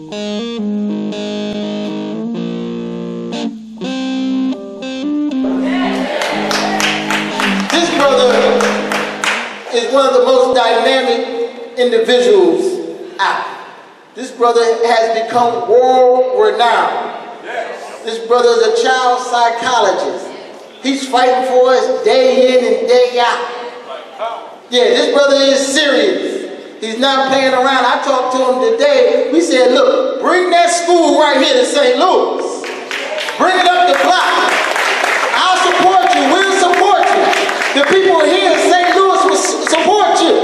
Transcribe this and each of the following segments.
This brother is one of the most dynamic individuals out. This brother has become world renowned. This brother is a child psychologist. He's fighting for us day in and day out. Yeah, this brother is serious. He's not playing around. I talked to him today. We said, look, bring that school right here to St. Louis. Bring it up the block. I'll support you. We'll support you. The people here in St. Louis will support you.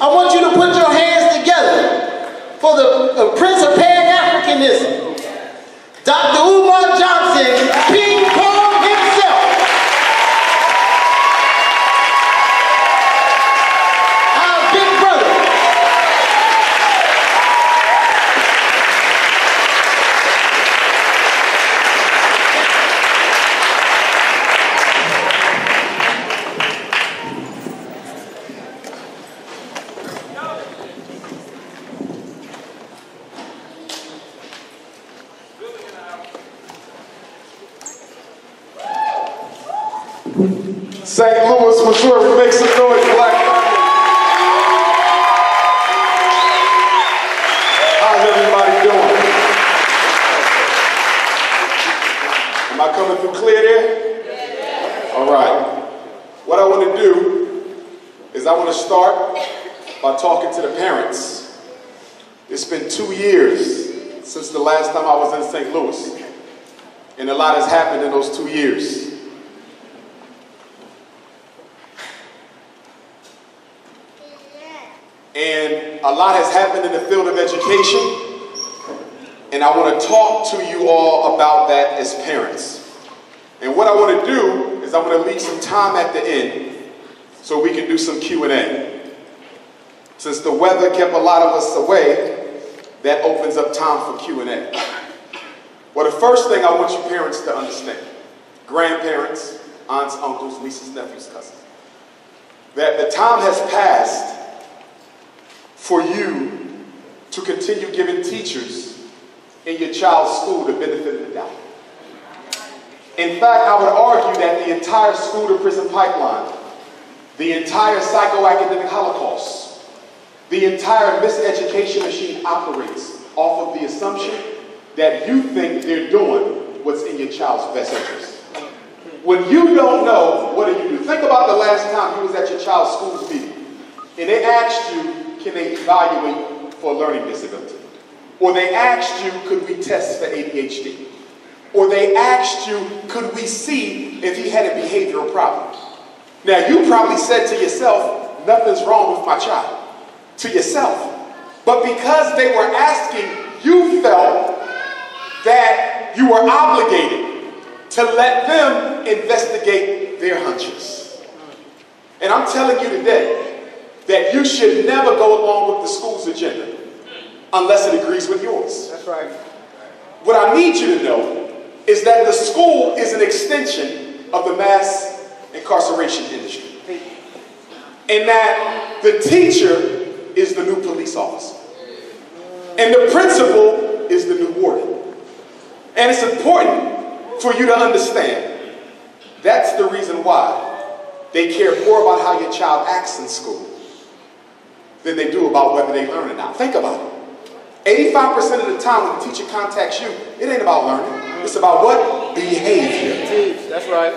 I want you to put your hands together for the Prince of Pan-Africanism, Dr. Umar Johnson, Ping Pong himself. Our big brother. St. Louis, Missouri, make some noise, Black Thunder. How's everybody doing? Am I coming through clear there? Yeah. All right. What I want to do is I want to start by talking to the parents. It's been 2 years since the last time I was in St. Louis, and a lot has happened in those 2 years. And a lot has happened in the field of education, and I want to talk to you all about that as parents. And what I want to do is I want to leave some time at the end so we can do some Q&A. Since the weather kept a lot of us away, that opens up time for Q&A. Well, the first thing I want you parents to understand, grandparents, aunts, uncles, nieces, nephews, cousins, that the time has passed for you to continue giving teachers in your child's school the benefit of the doubt. In fact, I would argue that the entire school-to-prison pipeline, the entire psychoacademic holocaust, the entire miseducation machine operates off of the assumption that you think they're doing what's in your child's best interest. When you don't know, what do? Think about the last time you was at your child's school's meeting and they asked you, can they evaluate for a learning disability? Or they asked you, could we test for ADHD? Or they asked you, could we see if he had a behavioral problem? Now, you probably said to yourself, nothing's wrong with my child. To yourself. But because they were asking, you felt that you were obligated to let them investigate their hunches. And I'm telling you today, that you should never go along with the school's agenda unless it agrees with yours. That's right. What I need you to know is that the school is an extension of the mass incarceration industry. And that the teacher is the new police officer. And the principal is the new warden. And it's important for you to understand that's the reason why they care more about how your child acts in school than they do about whether they learn or not. Think about it. 85% of the time when the teacher contacts you, it ain't about learning. It's about what? Behavior. That's right.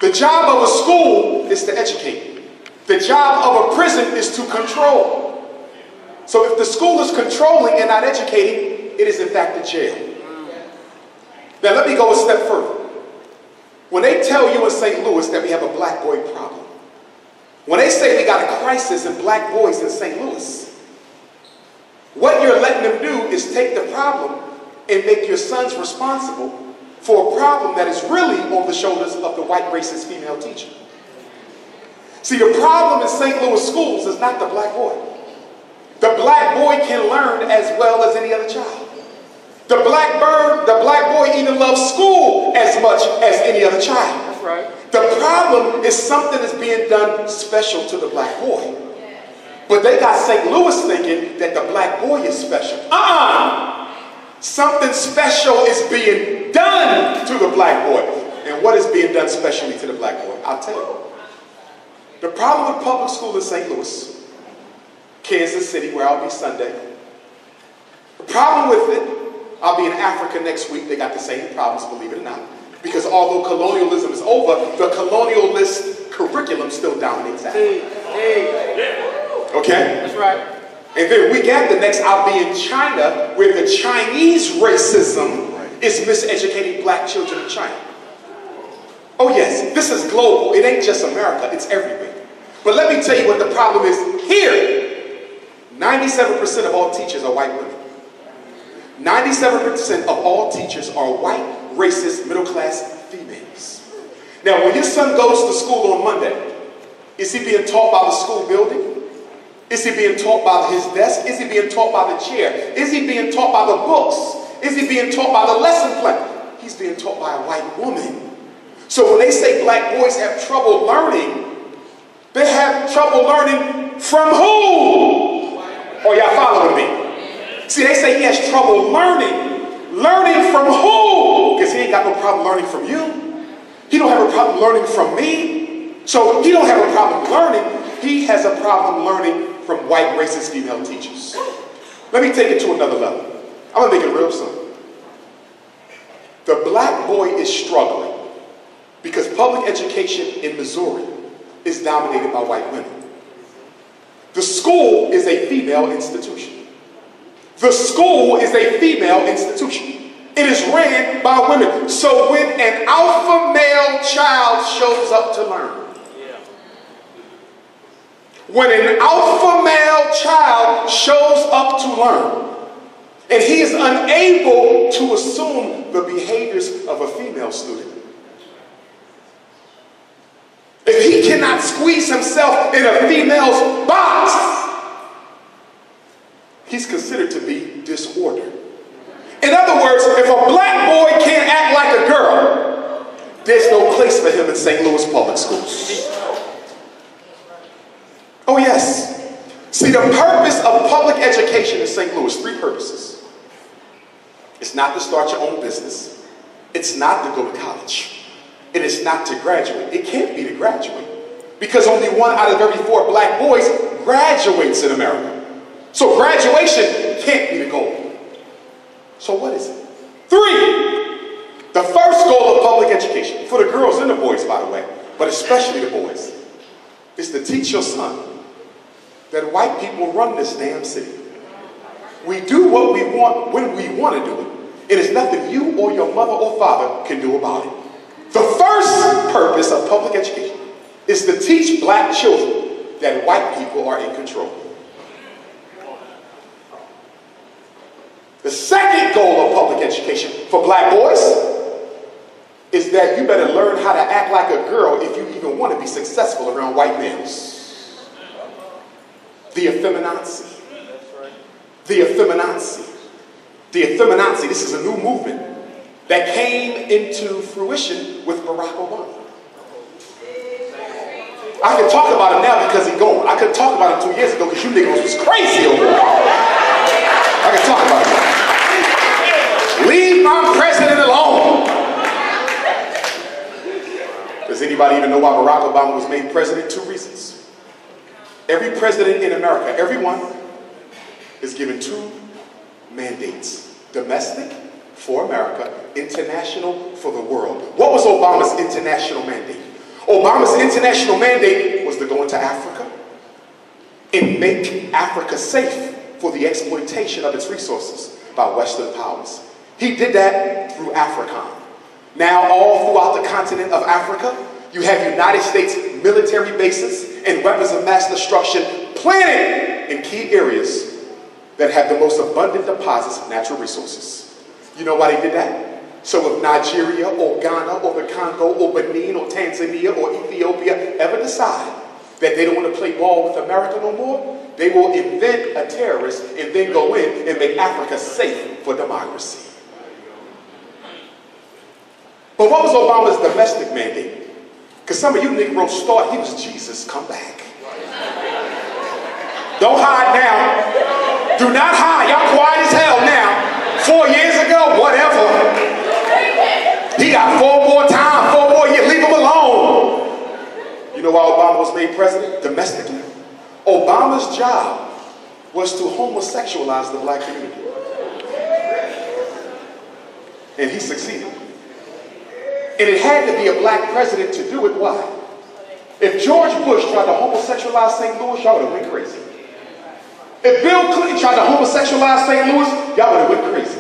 The job of a school is to educate. The job of a prison is to control. So if the school is controlling and not educating, it is in fact a jail. Now let me go a step further. When they tell you in St. Louis that we have a black boy problem, when they say we got a crisis in black boys in St. Louis, what you're letting them do is take the problem and make your sons responsible for a problem that is really on the shoulders of the white racist female teacher. See, the problem in St. Louis schools is not the black boy. The black boy can learn as well as any other child. The black boy even loves school as much as any other child. That's right. The problem is something is being done special to the black boy. But they got St. Louis thinking that the black boy is special. Something special is being done to the black boy. And what is being done specially to the black boy? I'll tell you. The problem with public school in St. Louis, Kansas City, where I'll be Sunday, the problem with it, I'll be in Africa next week, they got the same problems, believe it or not. Because although colonialism is over, the colonialist curriculum still dominates that. Okay? That's right. And then week after next, I'll be in China, where the Chinese racism is miseducating black children in China. Oh yes, this is global. It ain't just America, it's everywhere. But let me tell you what the problem is here. 97% of all teachers are white women. 97% of all teachers are white, racist, middle-class females. Now, when your son goes to school on Monday, is he being taught by the school building? Is he being taught by his desk? Is he being taught by the chair? Is he being taught by the books? Is he being taught by the lesson plan? He's being taught by a white woman. So when they say black boys have trouble learning, they have trouble learning from who? Are y'all following me? See, they say he has trouble learning. Learning from who? Because he ain't got no problem learning from you. He don't have a problem learning from me. So he don't have a problem learning. He has a problem learning from white racist female teachers. Let me take it to another level. I'm going to make it real simple. The black boy is struggling because public education in Missouri is dominated by white women. The school is a female institution. The school is a female institution. It is ran by women. So when an alpha male child shows up to learn, when an alpha male child shows up to learn, and he is unable to assume the behaviors of a female student, if he cannot squeeze himself in a female's box, he's considered to be disordered. In other words, if a black boy can't act like a girl, there's no place for him in St. Louis public schools. Oh yes. See, the purpose of public education in St. Louis, three purposes. It's not to start your own business. It's not to go to college. And it's not to graduate. It can't be to graduate. Because only 1 out of every 4 black boys graduates in America. So graduation can't be the goal. So what is it? 3. The first goal of public education, for the girls and the boys, by the way, but especially the boys, is to teach your son that white people run this damn city. We do what we want when we want to do it. It is nothing you or your mother or father can do about it. The first purpose of public education is to teach black children that white people are in control. The second goal of public education for black boys is that you better learn how to act like a girl if you even want to be successful around white males. The effeminacy. The effeminacy. The effeminacy. This is a new movement that came into fruition with Barack Obama. I can talk about him now because he's gone. I couldn't talk about him 2 years ago because you niggas was crazy over it. I can talk about him. Leave my president alone. Does anybody even know why Barack Obama was made president? 2 reasons. Every president in America, everyone, is given 2 mandates. Domestic, for America, international, for the world. What was Obama's international mandate? Obama's international mandate was to go into Africa and make Africa safe for the exploitation of its resources by Western powers. He did that through AFRICOM. Now all throughout the continent of Africa, you have United States military bases and weapons of mass destruction planted in key areas that have the most abundant deposits of natural resources. You know why they did that? So if Nigeria or Ghana or the Congo or Benin or Tanzania or Ethiopia ever decide that they don't want to play ball with America no more, they will invent a terrorist and then go in and make Africa safe for democracy. But what was Obama's domestic mandate? Because some of you Negroes thought he was Jesus come back. Don't hide now. Do not hide. Y'all quiet as hell now. 4 years ago, whatever. He got 4 more times, 4 more years. Leave him alone. You know why Obama was made president? Domestically. Obama's job was to homosexualize the black community. And he succeeded. And it had to be a black president to do it. Why? If George Bush tried to homosexualize St. Louis, y'all would have went crazy. If Bill Clinton tried to homosexualize St. Louis, y'all would have went crazy.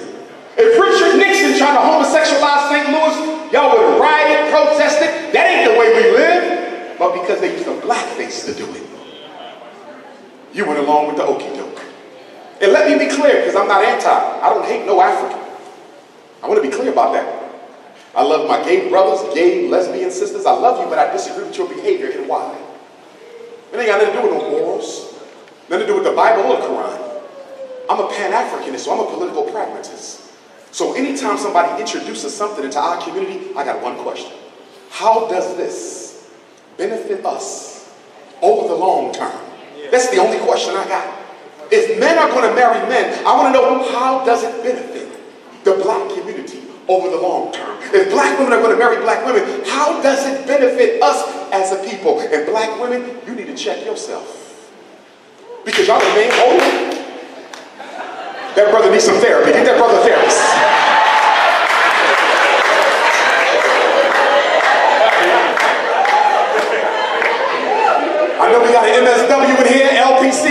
If Richard Nixon tried to homosexualize St. Louis, y'all would have rioted, protested. That ain't the way we live. But because they used a blackface to do it, you went along with the okie doke. And let me be clear, because I'm not anti. I don't hate no African. I want to be clear about that. I love my gay brothers, gay, lesbian sisters. I love you, but I disagree with your behavior, and why? It ain't got nothing to do with no morals. Nothing to do with the Bible or the Quran. I'm a Pan-Africanist, so I'm a political pragmatist. So anytime somebody introduces something into our community, I got one question. How does this benefit us over the long term? That's the only question I got. If men are going to marry men, I want to know, how does it benefit the black community over the long term? If black women are going to marry black women, how does it benefit us as a people? And black women, you need to check yourself. Because y'all remain holy. That brother needs some therapy. Get that brother a therapist. I know we got an MSW in here, LPC.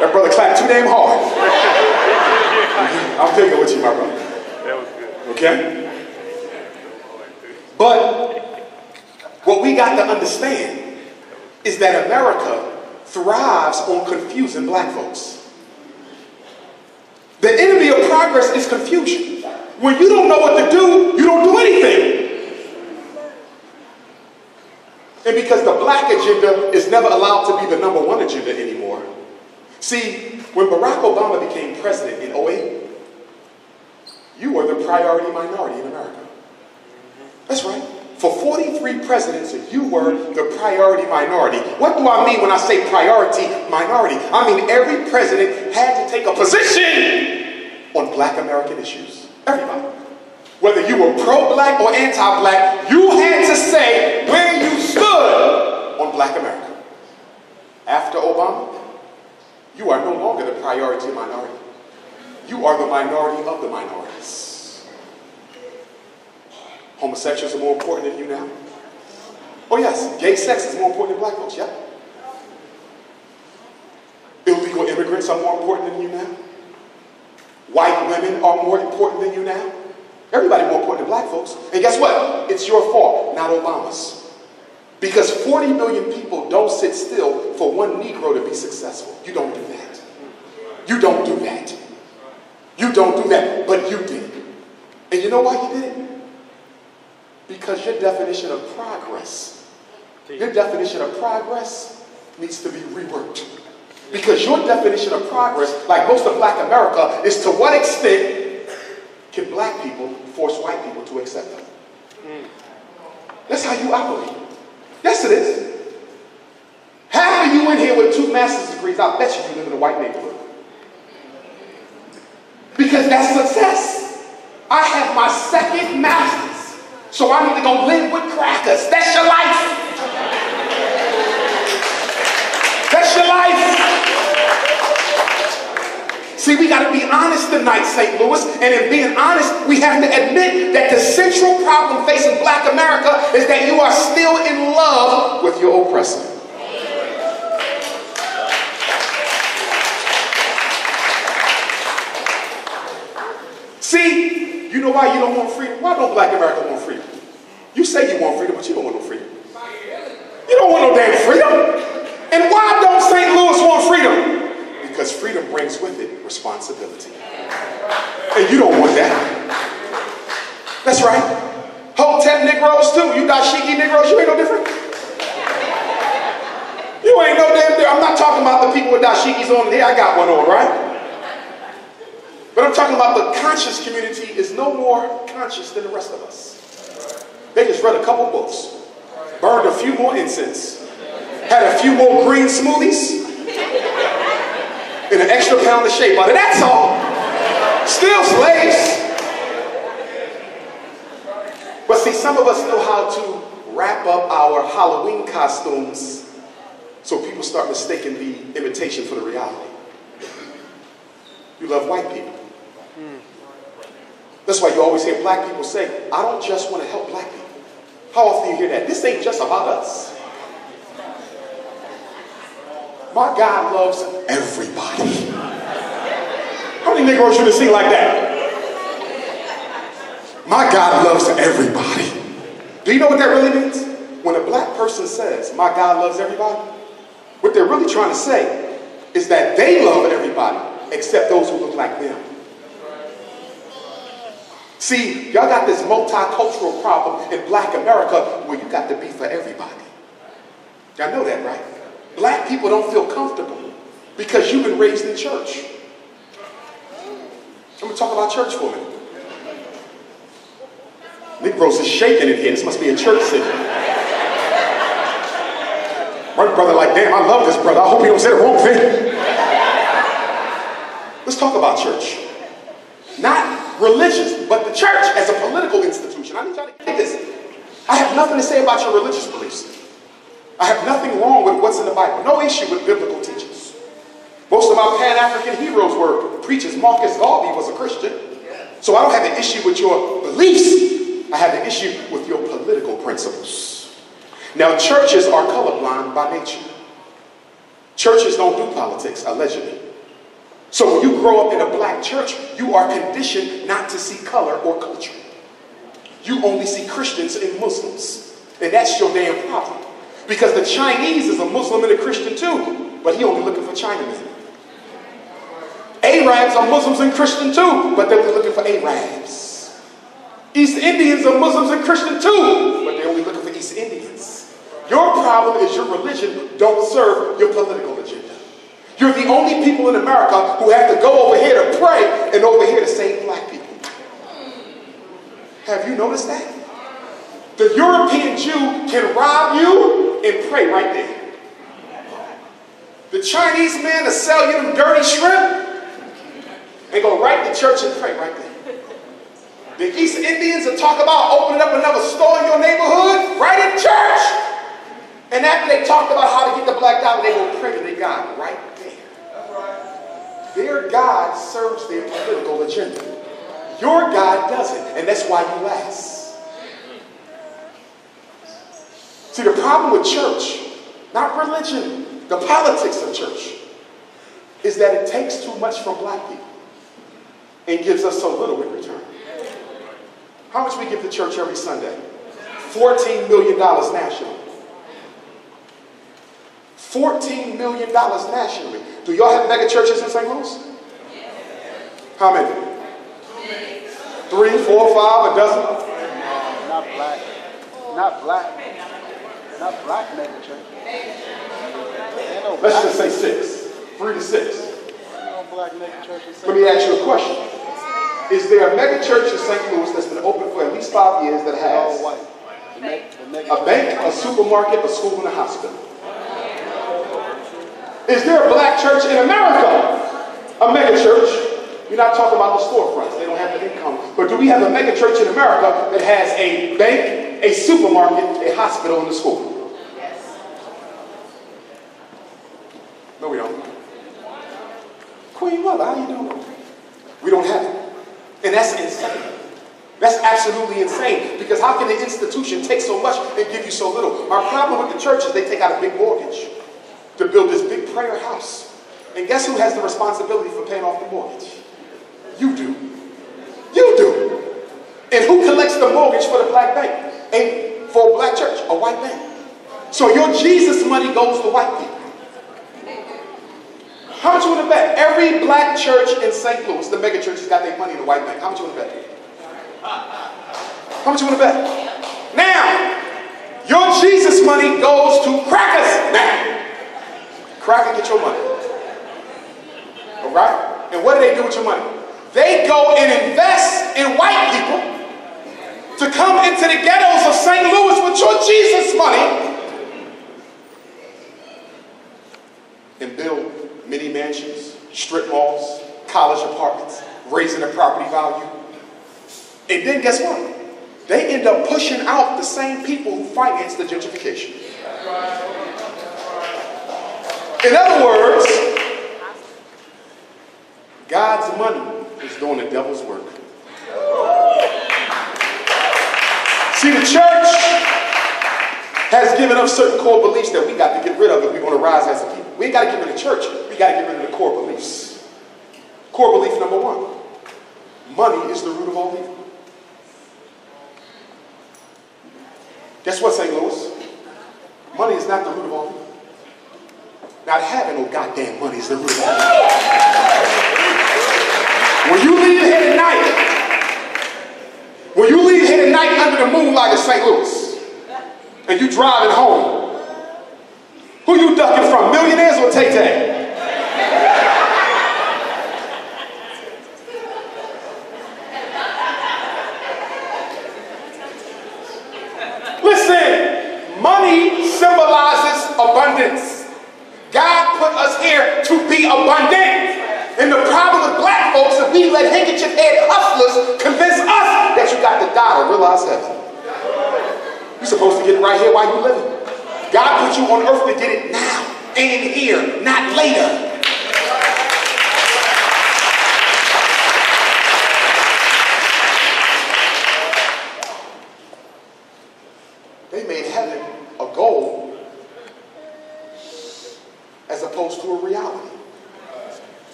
That brother clapped too damn hard. I'm picking with you, my brother. That was good. Okay? But what we got to understand is that America thrives on confusing black folks. The enemy of progress is confusion. When you don't know what to do, you don't do anything. And because the black agenda is never allowed to be the #1 agenda anymore. See, when Barack Obama became president in 2008, you were the priority minority in America. That's right. For 43 presidents, you were the priority minority. What do I mean when I say priority minority? I mean every president had to take a position on black American issues. Everybody. Whether you were pro-black or anti-black, you had to say where you stood on black America. After Obama, you are no longer the priority minority. You are the minority of the minorities. Homosexuals are more important than you now. Oh yes, gay sex is more important than black folks, yeah. Illegal immigrants are more important than you now. White women are more important than you now. Everybody more important than black folks. And guess what? It's your fault, not Obama's. Because 40 million people don't sit still for one Negro to be successful. You don't do that. You don't do that. You don't do that, but you did. And you know why you did it? Because your definition of progress needs to be reworked. Because your definition of progress, like most of black America, is to what extent can black people force white people to accept them? That's how you operate. Yes, it is. Half of you in here with 2 master's degrees, I bet you live in a white neighborhood. Because that's success. I have my 2nd master's, so I need to go live with crackers. That's your life. That's your life. See, we got to be honest tonight, St. Louis, and in being honest, we have to admit that the central problem facing black America is that you are still in love with your oppressor. See, you know why you don't want freedom? Why don't black America want freedom? You say you want freedom, but you don't want no freedom. You don't want no damn freedom. And why don't St. Louis want freedom? Because freedom brings with it responsibility. And you don't want that. That's right. Hotep Negroes too. You dashiki Negroes, you ain't no different. You ain't no damn different. I'm not talking about the people with dashikis on here. I got one on, right? But I'm talking about the conscious community is no more conscious than the rest of us. They just read a couple books, burned a few more incense, had a few more green smoothies, and an extra pound of shea butter. That's all. Still slaves. But see, some of us know how to wrap up our Halloween costumes so people start mistaking the imitation for the reality. You love white people. That's why you always hear black people say, I don't just want to help black people. How often do you hear that? This ain't just about us. My God loves everybody. How many Negroes you sing like that? My God loves everybody. Do you know what that really means? When a black person says, my God loves everybody, what they're really trying to say is that they love everybody except those who look like them. See, y'all got this multicultural problem in black America where you got to be for everybody. Y'all know that, right? Black people don't feel comfortable because you've been raised in church. I'm going to talk about church for a minute. Negroes is shaking in here. This must be a church city. One brother like, damn, I love this brother. I hope he don't say the wrong thing. Let's talk about church. Not religious, but the church as a political institution. I need y'all to get this. I have nothing to say about your religious beliefs. I have nothing wrong with what's in the Bible. No issue with biblical teachings. Most of my Pan-African heroes were preachers. Marcus Garvey was a Christian. So I don't have an issue with your beliefs. I have an issue with your political principles. Now, churches are colorblind by nature. Churches don't do politics, allegedly. So when you grow up in a black church, you are conditioned not to see color or culture. You only see Christians and Muslims. And that's your damn problem. Because the Chinese is a Muslim and a Christian too, but he only looking for Chinamen. Arabs are Muslims and Christian too, but they're only looking for Arabs. East Indians are Muslims and Christian too, but they're only looking for East Indians. Your problem is your religion don't serve your political agenda. You're the only people in America who have to go over here to pray and over here to save black people. Have you noticed that? The European Jew can rob you and pray right there. The Chinese man to sell you them dirty shrimp and go right to church and pray right there. The East Indians will talk about opening up another store in your neighborhood right in church. And after they talked about how to get the black dollar, they will pray to their God right there. Their God serves their political agenda. Your God doesn't, and that's why you last. See, the problem with church, not religion, the politics of church, is that it takes too much from black people and gives us so little in return. How much we give to church every Sunday? $14 million nationally. $14 million nationally. Do y'all have mega churches in St. Louis? How many? 3, 4, 5, a dozen? Not black. Not black. Not black mega church. Let's just say 6. 3 to 6. No black mega church. Let me ask you a question. Is there a mega church in St. Louis that's been open for at least 5 years that has a bank, a supermarket, a school, and a hospital? Is there a black church in America? A mega church? You're not talking about the storefronts. They don't have the income. But do we have a mega church in America that has a bank, a supermarket, a hospital, and a school? Yes. No, we don't. Queen Mother, how you doing? We don't have it. And that's insane. That's absolutely insane. Because how can an institution take so much and give you so little? Our problem with the church is they take out a big mortgage to build this big prayer house. And guess who has the responsibility for paying off the mortgage? You do. You do. And who collects the mortgage for the black bank? For a black church, a white bank. So your Jesus money goes to white people. How much you want to bet? Every black church in St. Louis, the mega churches got their money in the white bank. How much you want to bet? How much you want to bet? Now, your Jesus money goes to crackers. Now, cracker, get your money. All right? And what do they do with your money? They go and invest in white people to come into the ghettos of St. Louis with your Jesus money and build mini mansions, strip malls, college apartments, raising the property value. And then guess what? They end up pushing out the same people who finance the gentrification. In other words, God's money is doing the devil's work. See, the church has given us certain core beliefs that we got to get rid of if we're going to rise as a people. We ain't got to get rid of the church. We got to get rid of the core beliefs. Core belief number one: money is the root of all evil. Guess what, St. Louis? Money is not the root of all evil. Not having no goddamn money is the root of all evil. When you leave here at night, under the moonlight of St. Louis, and you driving home, who you ducking from, millionaires or Tay-Tay? Listen, money symbolizes abundance. God put us here to be abundant. And the problem with black folks is we let handkerchief-head hustlers convince us that you got to die to realize heaven. You're supposed to get it right here while you're living. God put you on earth to get it now and here, not later. They made heaven a goal as opposed to a reality.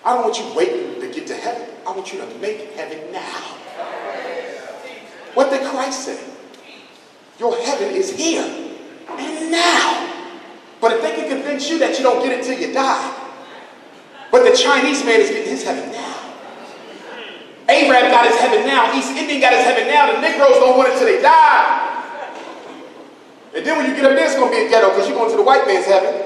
I don't want you waiting to get to heaven. I want you to make heaven now. What did Christ say? Your heaven is here and now. But if they can convince you that you don't get it till you die, but the Chinese man is getting his heaven now. Arab got his heaven now. East Indian got his heaven now. The Negroes don't want it till they die. And then when you get up there, it's going to be a ghetto because you're going to the white man's heaven.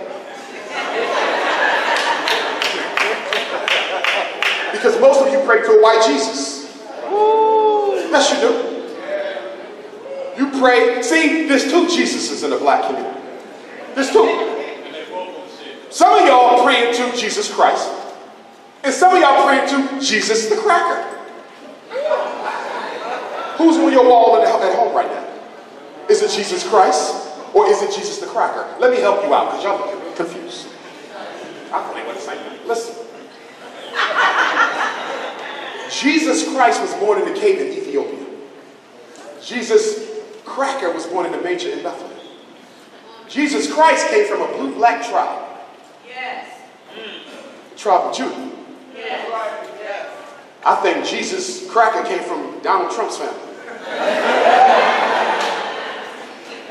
Because most of you pray to a white Jesus. Yes, you do. You pray. See, there's two Jesuses in the black community. There's two. Some of y'all are praying to Jesus Christ. And some of y'all praying to Jesus the Cracker. Who's on your wall at home right now? Is it Jesus Christ or is it Jesus the Cracker? Let me help you out because y'all are confused. I thought they were the same thing. Listen. Jesus Christ was born in the cave in Ethiopia. Jesus Cracker was born in the manger in Bethlehem. Jesus Christ came from a blue-black tribe. Yes. Tribe of Judah. Yes. I think Jesus Cracker came from Donald Trump's family.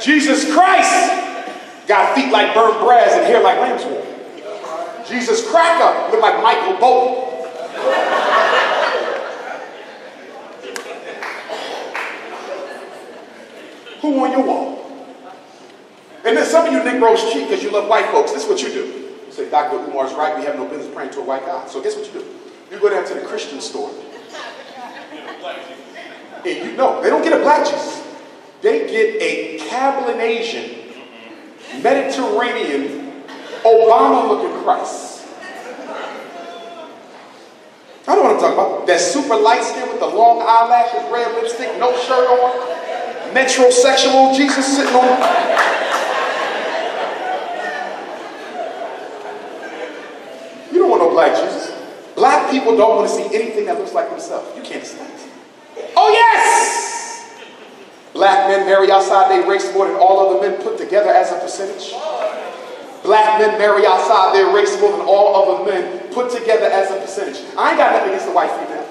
Jesus Christ got feet like burned brass and hair like lamb's wool. Jesus Cracker looked like Michael Bolton. Who on your wall? And then some of you Negroes cheat because you love white folks. This is what you do. You say, Dr. Umar's right. We have no business praying to a white God. So guess what you do? You go down to the Christian store. And you know, they don't get a black Jesus. They get a Cablinasian, Mediterranean, Obama-looking Christ. I know what I'm talking about. That super light skin with the long eyelashes, red lipstick, no shirt on. Metrosexual Jesus sitting on. You don't want no black Jesus. Black people don't want to see anything that looks like themselves. You can't stand it. Oh yes! Black men marry outside their race more than all other men put together as a percentage. Black men marry outside their race more than all other men put together as a percentage. I ain't got nothing against the white female.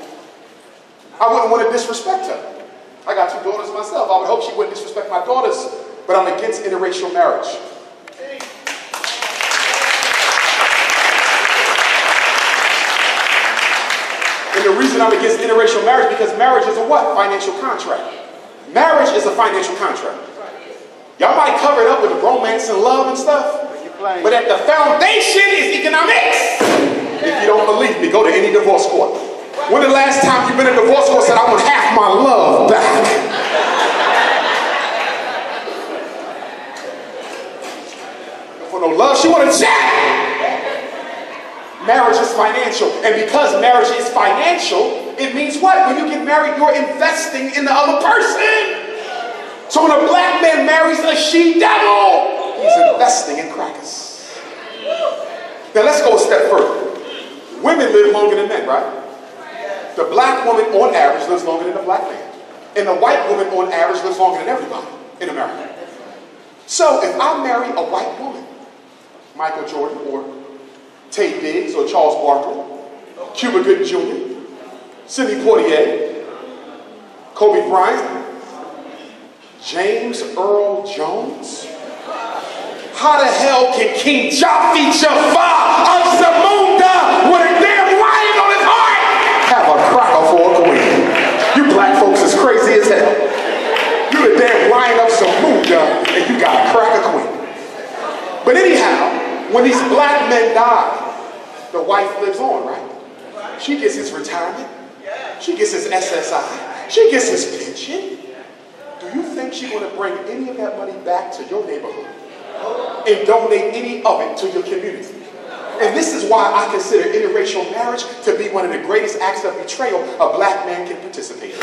I wouldn't want to disrespect her. I got two daughters myself. I would hope she wouldn't disrespect my daughters, but I'm against interracial marriage. And the reason I'm against interracial marriage because marriage is a what? Financial contract. Marriage is a financial contract. Y'all might cover it up with romance and love and stuff, but at the foundation is economics. If you don't believe me, go to any divorce court. When the last time you've been in a divorce court said, I want half my love back? For no love, she wanted chat. Marriage is financial. And because marriage is financial, it means what? When you get married, you're investing in the other person. So when a black man marries a she-devil, he's investing in crackers. Now let's go a step further. Women live longer than men, right? The black woman on average lives longer than the black man. And the white woman on average lives longer than everybody in America. So if I marry a white woman, Michael Jordan or Tate Diggs or Charles Barkley, Cuba Gooding Jr., Sidney Poitier, Kobe Bryant, James Earl Jones, how the hell can King Jafi Jafar of Zamunda with a damn lion on his heart have a cracker for a queen? You black folks is crazy as hell. You the damn lion of Zamunda and you got a cracker queen. But anyhow, when these black men die, the wife lives on, right? She gets his retirement. She gets his SSI. She gets his pension. Do you think she's going to bring any of that money back to your neighborhood and donate any of it to your community? And this is why I consider interracial marriage to be one of the greatest acts of betrayal a black man can participate in.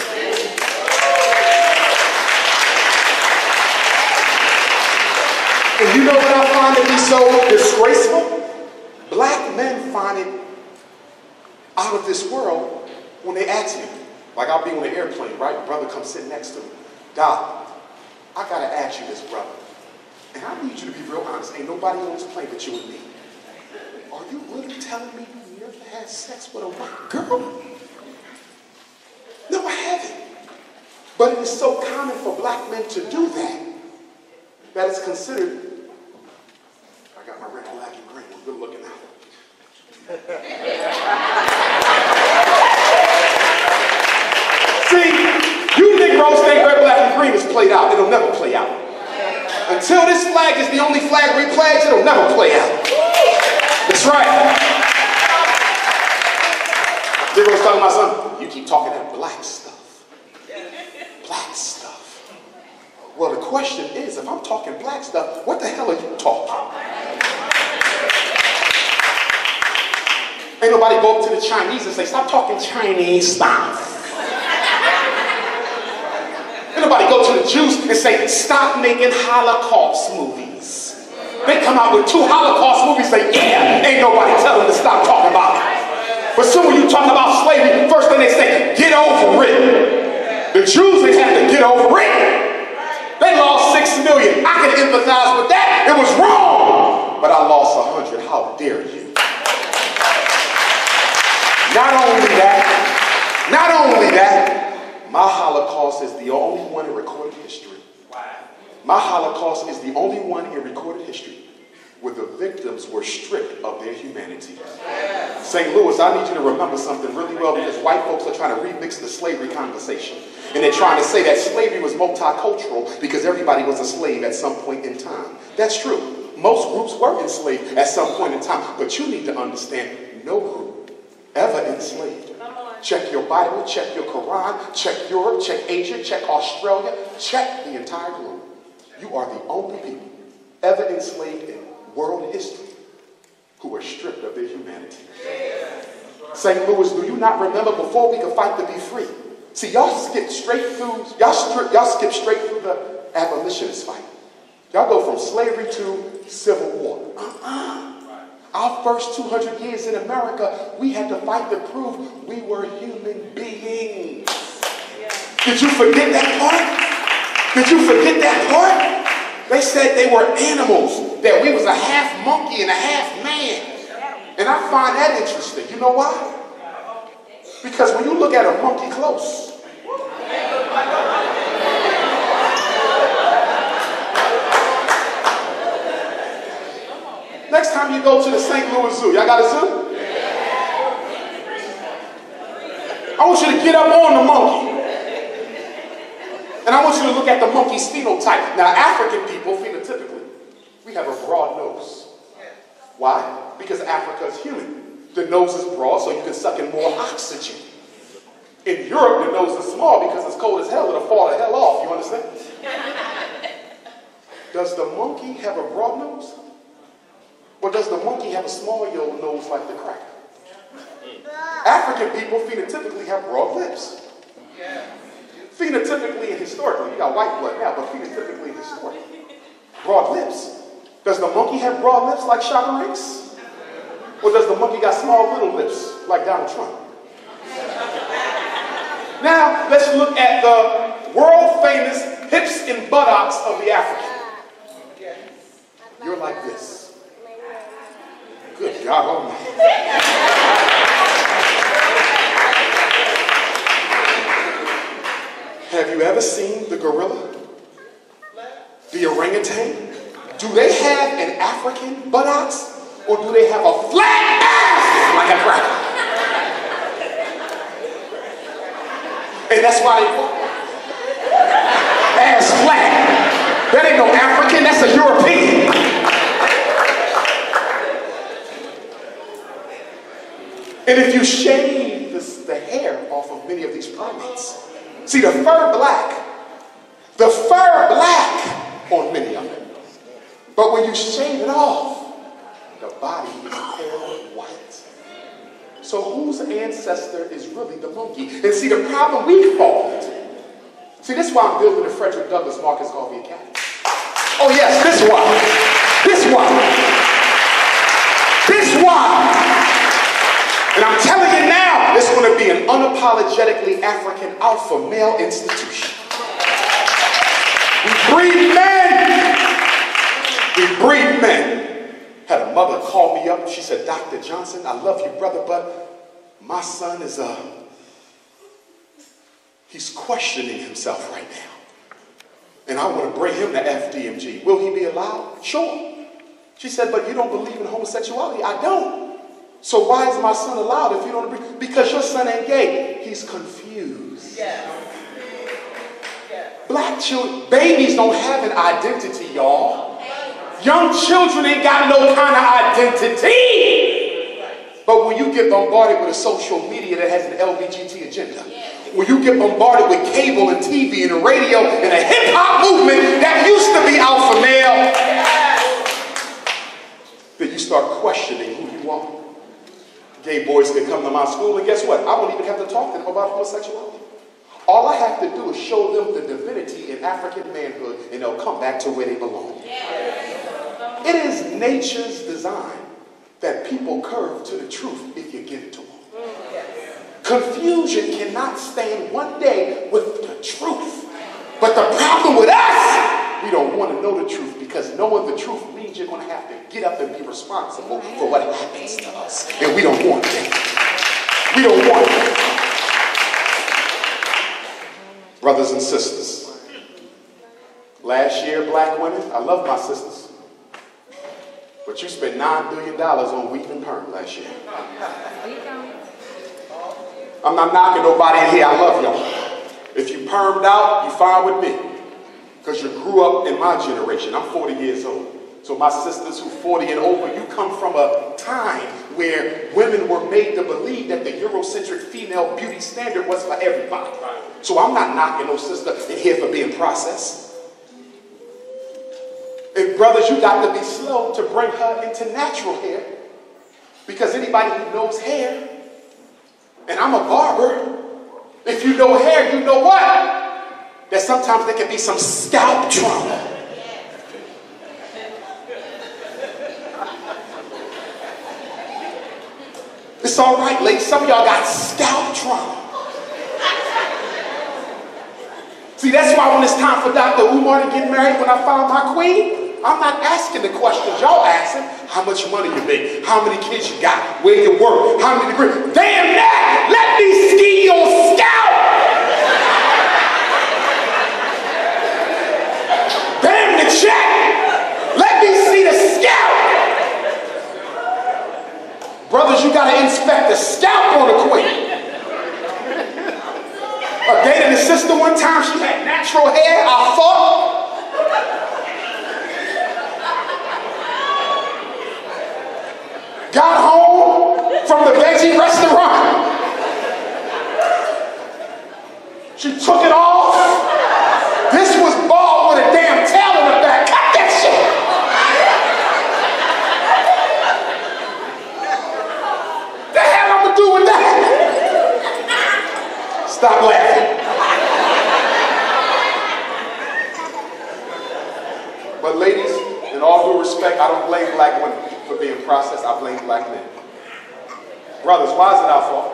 And you know what I find to be so disgraceful? Black men find it out of this world when they ask me. Like I'll be on an airplane, right? Brother comes sit next to me. Doc, I gotta ask you this, brother. And I need you to be real honest. Ain't nobody on this plane but you and me. Are you really telling me you never had sex with a white girl? No, I haven't. But it is so common for black men to do that, that it's considered, I got my red, black, and green. We're good looking out. See, you Negroes think red, black, and green is played out. It'll never play out. Until this flag is the only flag we pledge, it'll never play out. That's right. Negroes talking about something. You keep talking that black stuff. Black stuff. Well, the question is, if I'm talking black stuff, what the hell are you talking? Ain't nobody go up to the Chinese and say, stop talking Chinese stuff. Ain't nobody go to the Jews and say, stop making Holocaust movies. They come out with 2 Holocaust movies, say, yeah, ain't nobody tell them to stop talking about it. But soon when you talk about slavery, first thing they say, get over it. The Jews, they had to get over it. They lost 6 million. I can empathize with that. It was wrong. But I lost 100. How dare you? Not only that, my Holocaust is the only one in recorded history. My Holocaust is the only one in recorded history where the victims were stripped of their humanity. St. Louis, I need you to remember something really well, because white folks are trying to remix the slavery conversation. And they're trying to say that slavery was multicultural because everybody was a slave at some point in time. That's true. Most groups were enslaved at some point in time. But you need to understand, no group ever enslaved. Check your Bible, check your Quran, check Europe, check Asia, check Australia, check the entire globe. You are the only people ever enslaved in world history who were stripped of their humanity. St. Louis, do you not remember before we could fight to be free? See, y'all skip straight through the abolitionist fight. Y'all go from slavery to civil war. Our first 200 years in America, we had to fight to prove we were human beings. Did you forget that part? Did you forget that part? They said they were animals, that we was a half monkey and a half man. And I find that interesting. You know why? Because when you look at a monkey close, next time you go to the St. Louis Zoo, y'all got a zoo? I want you to get up on the monkey. And I want you to look at the monkey's phenotype. Now, African people, phenotypically, we have a broad nose. Why? Because Africa is humid. The nose is broad so you can suck in more oxygen. In Europe, the nose is small because it's cold as hell. It'll fall the hell off. You understand? Does the monkey have a broad nose? Or does the monkey have a small yellow nose like the cracker? African people phenotypically have broad lips. Phenotypically and historically, you got white blood now, but phenotypically and historically, broad lips. Does the monkey have broad lips like Shaka Ranks? Or does the monkey got small little lips like Donald Trump? Now, let's look at the world famous hips and buttocks of the African. You're like this. Good God Almighty. Have you ever seen the gorilla? The orangutan? Do they have an African buttocks? Or do they have a flat ass like a cracker? And that's why they walk ass flat. That ain't no African, that's a European. And if you shave the hair off of many of these primates, see the fur black on many of them. But when you shave it off, the body is pale white. So whose ancestor is really the monkey? And see the problem we fall into. See, this is why I'm building the Frederick Douglass Marcus Garvey Academy. Oh yes, this why. And I'm telling you now, it's going to be an unapologetically African alpha male institution. We breed men. Had a mother call me up. She said, Dr. Johnson, I love you, brother, but my son is, he's questioning himself right now. And I want to bring him to FDMG. Will he be allowed? Sure. She said, but you don't believe in homosexuality. I don't. So why is my son allowed if you don't agree? Because your son ain't gay. He's confused. Black children, babies don't have an identity, y'all. Young children ain't got no kind of identity. But when you get bombarded with a social media that has an LGBT agenda, when you get bombarded with cable and TV and the radio and a hip-hop movement that used to be alpha male, then you start questioning who you are. Gay boys can come to my school, and guess what? I won't even have to talk to them about homosexuality. All I have to do is show them the divinity in African manhood, and they'll come back to where they belong. It is nature's design that people curve to the truth if you give it to them. Confusion cannot stand one day with the truth. But the problem with us, we don't want to know the truth, because knowing the truth means you're going to have to get up and be responsible for what happens to us. And we don't want that. We don't want that. Brothers and sisters, last year, black women, I love my sisters, but you spent $9 billion on weave and perm last year. I'm not knocking nobody in here, I love y'all. If you permed out, you fine with me, because you grew up in my generation. I'm 40 years old. So my sisters who 40 and over, you come from a time where women were made to believe that the Eurocentric female beauty standard was for everybody. So I'm not knocking no sister in here for being processed. And brothers, you got to be slow to bring her into natural hair, because anybody who knows hair, and I'm a barber, if you know hair, you know what? That sometimes there can be some scalp trauma. It's all right, ladies. Some of y'all got scalp trauma. See, that's why when it's time for Dr. Umar to get married, when I found my queen, I'm not asking the questions y'all asking. How much money you make? How many kids you got? Where you work? How many degrees? Damn that! Let me ski your scalp! Damn the check! Let me see the scalp! Brothers, you gotta inspect the scalp on the queen. I dated a sister one time, she had natural hair, I thought. Got home from the veggie restaurant. She took it off. This was bald with a damn tail in the back. Cut that shit. The hell I'm gonna do with Stop laughing. But ladies, in all due respect, I don't blame black women for being processed. I blame black men. Brothers, why is it our fault?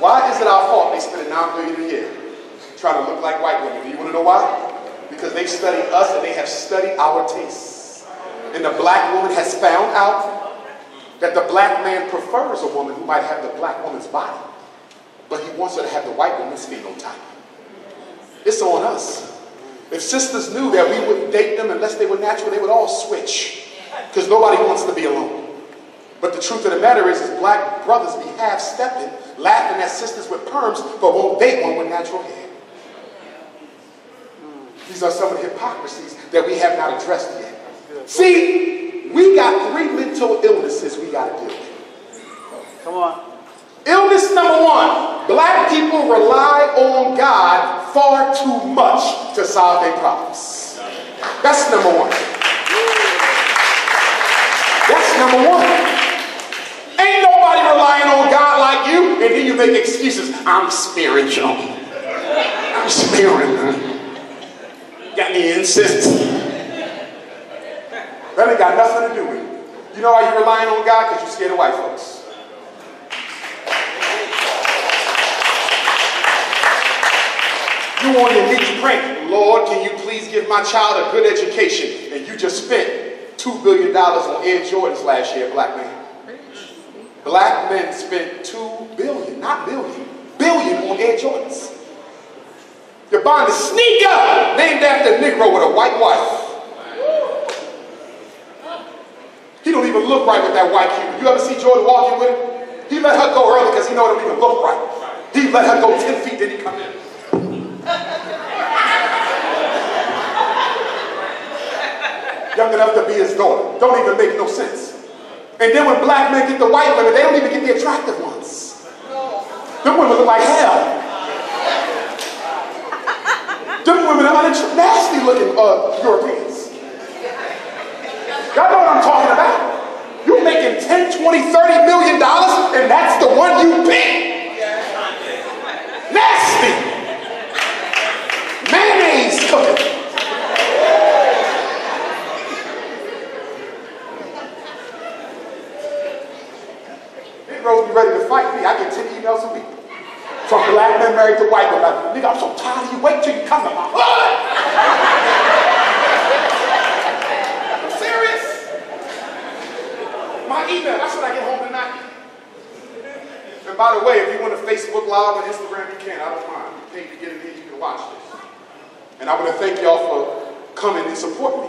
Why is it our fault they spend $9 billion a year trying to look like white women? Do you want to know why? Because they study us and they have studied our tastes. And the black woman has found out that the black man prefers a woman who might have the black woman's body, but he wants her to have the white woman's phenotype. It's on us. If sisters knew that we wouldn't date them unless they were natural, they would all switch, because nobody wants to be alone. But the truth of the matter is black brothers be half-stepping, laughing at sisters with perms, but won't date one with natural hair. These are some of the hypocrisies that we have not addressed yet. See, we got 3 mental illnesses we got to deal with. Come on. Illness number 1, black people rely on God far too much to solve their problems. That's number 1. That's number 1. Ain't nobody relying on God like you, and then you make excuses. I'm spiritual. I'm spiritual. Got me incest. That ain't got nothing to do with it. You know why you're relying on God? Because you're scared of white folks. You on your knees praying, Lord, can you please give my child a good education? And you just spent $2 billion on Air Jordans last year, black man. Black men spent $2 billion, not million, billion on Air Jordans. You're buying a sneaker named after a Negro with a white wife. He don't even look right with that white Cuban. You ever see Jordan walking with him? He let her go early because he know it don't even look right. He let her go 10 feet, then he come in. Young enough to be his daughter. Don't even make no sense. And then when black men get the white women, they don't even get the attractive ones. Them women look like hell. Them women are nasty looking Europeans. Y'all know what I'm talking about. You're making $10, $20, $30 million and that's the one you pick. Nasty. Mayonnaise cooking. Negroes be ready to fight me. I get 10 emails a week from black men married to white women. Like, nigga, I'm so tired of you. Wait till you come to my hood. I'm serious. My email, that's when I get home tonight. And by the way, if you want to Facebook Live or Instagram, you can. I don't mind. You pay to get in here, you can watch this. And I want to thank y'all for coming and supporting me.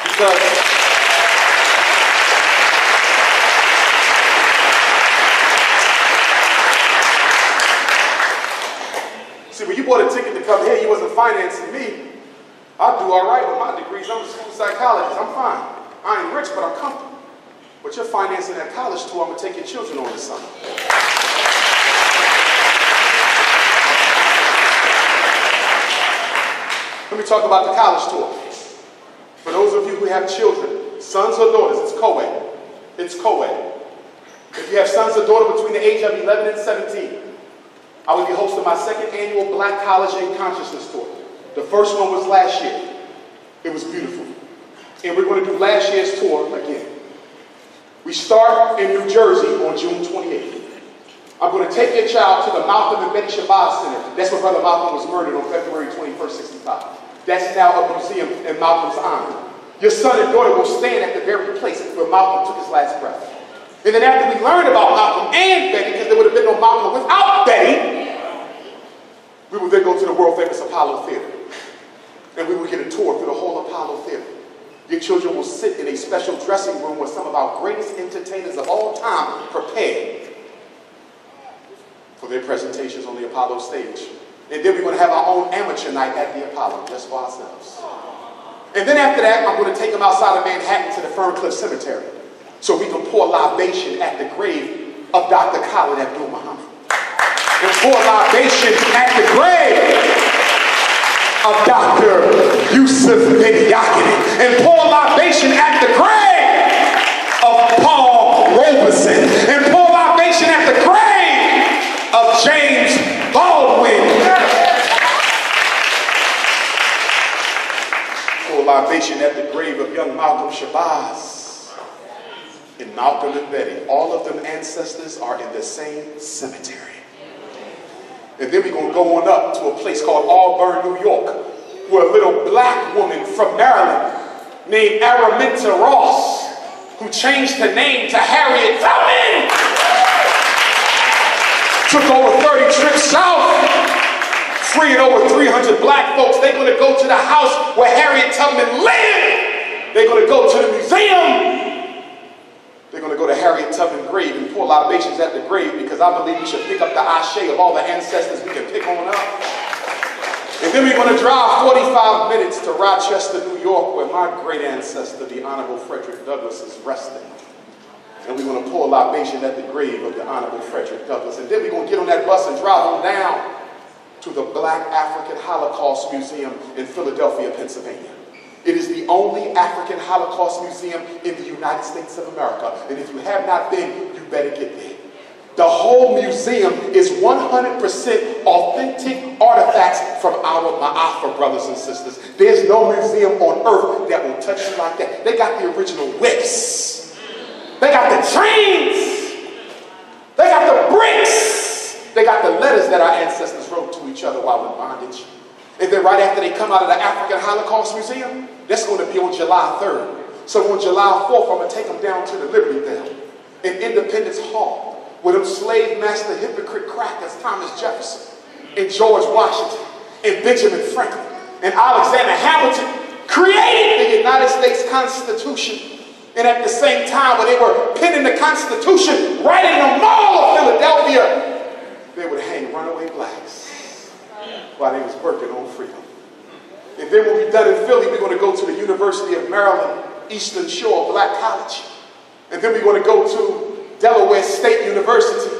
Because see, when you bought a ticket to come here, you wasn't financing me. I'll do all right with my degrees. I'm a school psychologist. I'm fine. I ain't rich, but I'm comfortable. But you're financing that college tour I'm going to take your children on this summer. Let me talk about the college tour. For those of you who have children, sons or daughters, it's co-ed. It's co-ed. If you have sons or daughters between the age of 11 and 17, I will be hosting my 2nd annual Black College and Consciousness Tour. The first one was last year. It was beautiful. And we're going to do last year's tour again. We start in New Jersey on June 28th. I'm going to take your child to the Malcolm and Betty Shabazz Center. That's where Brother Malcolm was murdered on February 21st, 65. That's now a museum in Malcolm's honor. Your son and daughter will stand at the very place where Malcolm took his last breath. And then after we learned about Malcolm and Betty, because there would have been no Malcolm without Betty, we would then go to the world-famous Apollo Theater. And we would get a tour through the whole Apollo Theater. Your children will sit in a special dressing room where some of our greatest entertainers of all time prepare for their presentations on the Apollo stage. And then we're going to have our own amateur night at the Apollo, just for ourselves. And then after that, I'm going to take them outside of Manhattan to the Ferncliff Cemetery, so we can pour libation at the grave of Dr. Khalid Abdul Muhammad. And pour libation at the grave of Dr. Yusuf bin Yaqin. And pour libation at the grave of Paul Robeson. And pour libation at the grave of James libation at the grave of young Malcolm Shabazz and Malcolm and Betty. All of them ancestors are in the same cemetery. And then we're going to go on up to a place called Auburn, New York, where a little black woman from Maryland named Araminta Ross, who changed her name to Harriet Tubman, took over 30 trips south, freeing over 300 black folks. They're going to go to the house where Harriet Tubman lived. They're going to go to the museum. They're going to go to Harriet Tubman's grave and pour libations at the grave, because I believe we should pick up the ashe of all the ancestors we can pick on up. And then we're going to drive 45 minutes to Rochester, New York, where my great ancestor, the Honorable Frederick Douglass, is resting. And we're going to pour libation at the grave of the Honorable Frederick Douglass. And then we're going to get on that bus and drive on down to the Black African Holocaust Museum in Philadelphia, Pennsylvania. It is the only African Holocaust museum in the United States of America. And if you have not been, you better get there. The whole museum is 100% authentic artifacts from our Ma'afa brothers and sisters. There's no museum on earth that will touch you like that. They got the original whips. They got the trains. They got the bricks. They got the letters that our ancestors wrote to each other while in bondage. And then right after they come out of the African Holocaust Museum, that's going to be on July 3rd. So on July 4th, I'm going to take them down to the Liberty Bell in Independence Hall, where them slave master hypocrite crackers, Thomas Jefferson and George Washington and Benjamin Franklin and Alexander Hamilton created the United States Constitution. And at the same time, when they were penning the Constitution right in the mall of Philadelphia, they would hang runaway blacks while they was working on freedom. And then when we're done in Philly, we're going to go to the University of Maryland, Eastern Shore Black College. And then we're going to go to Delaware State University.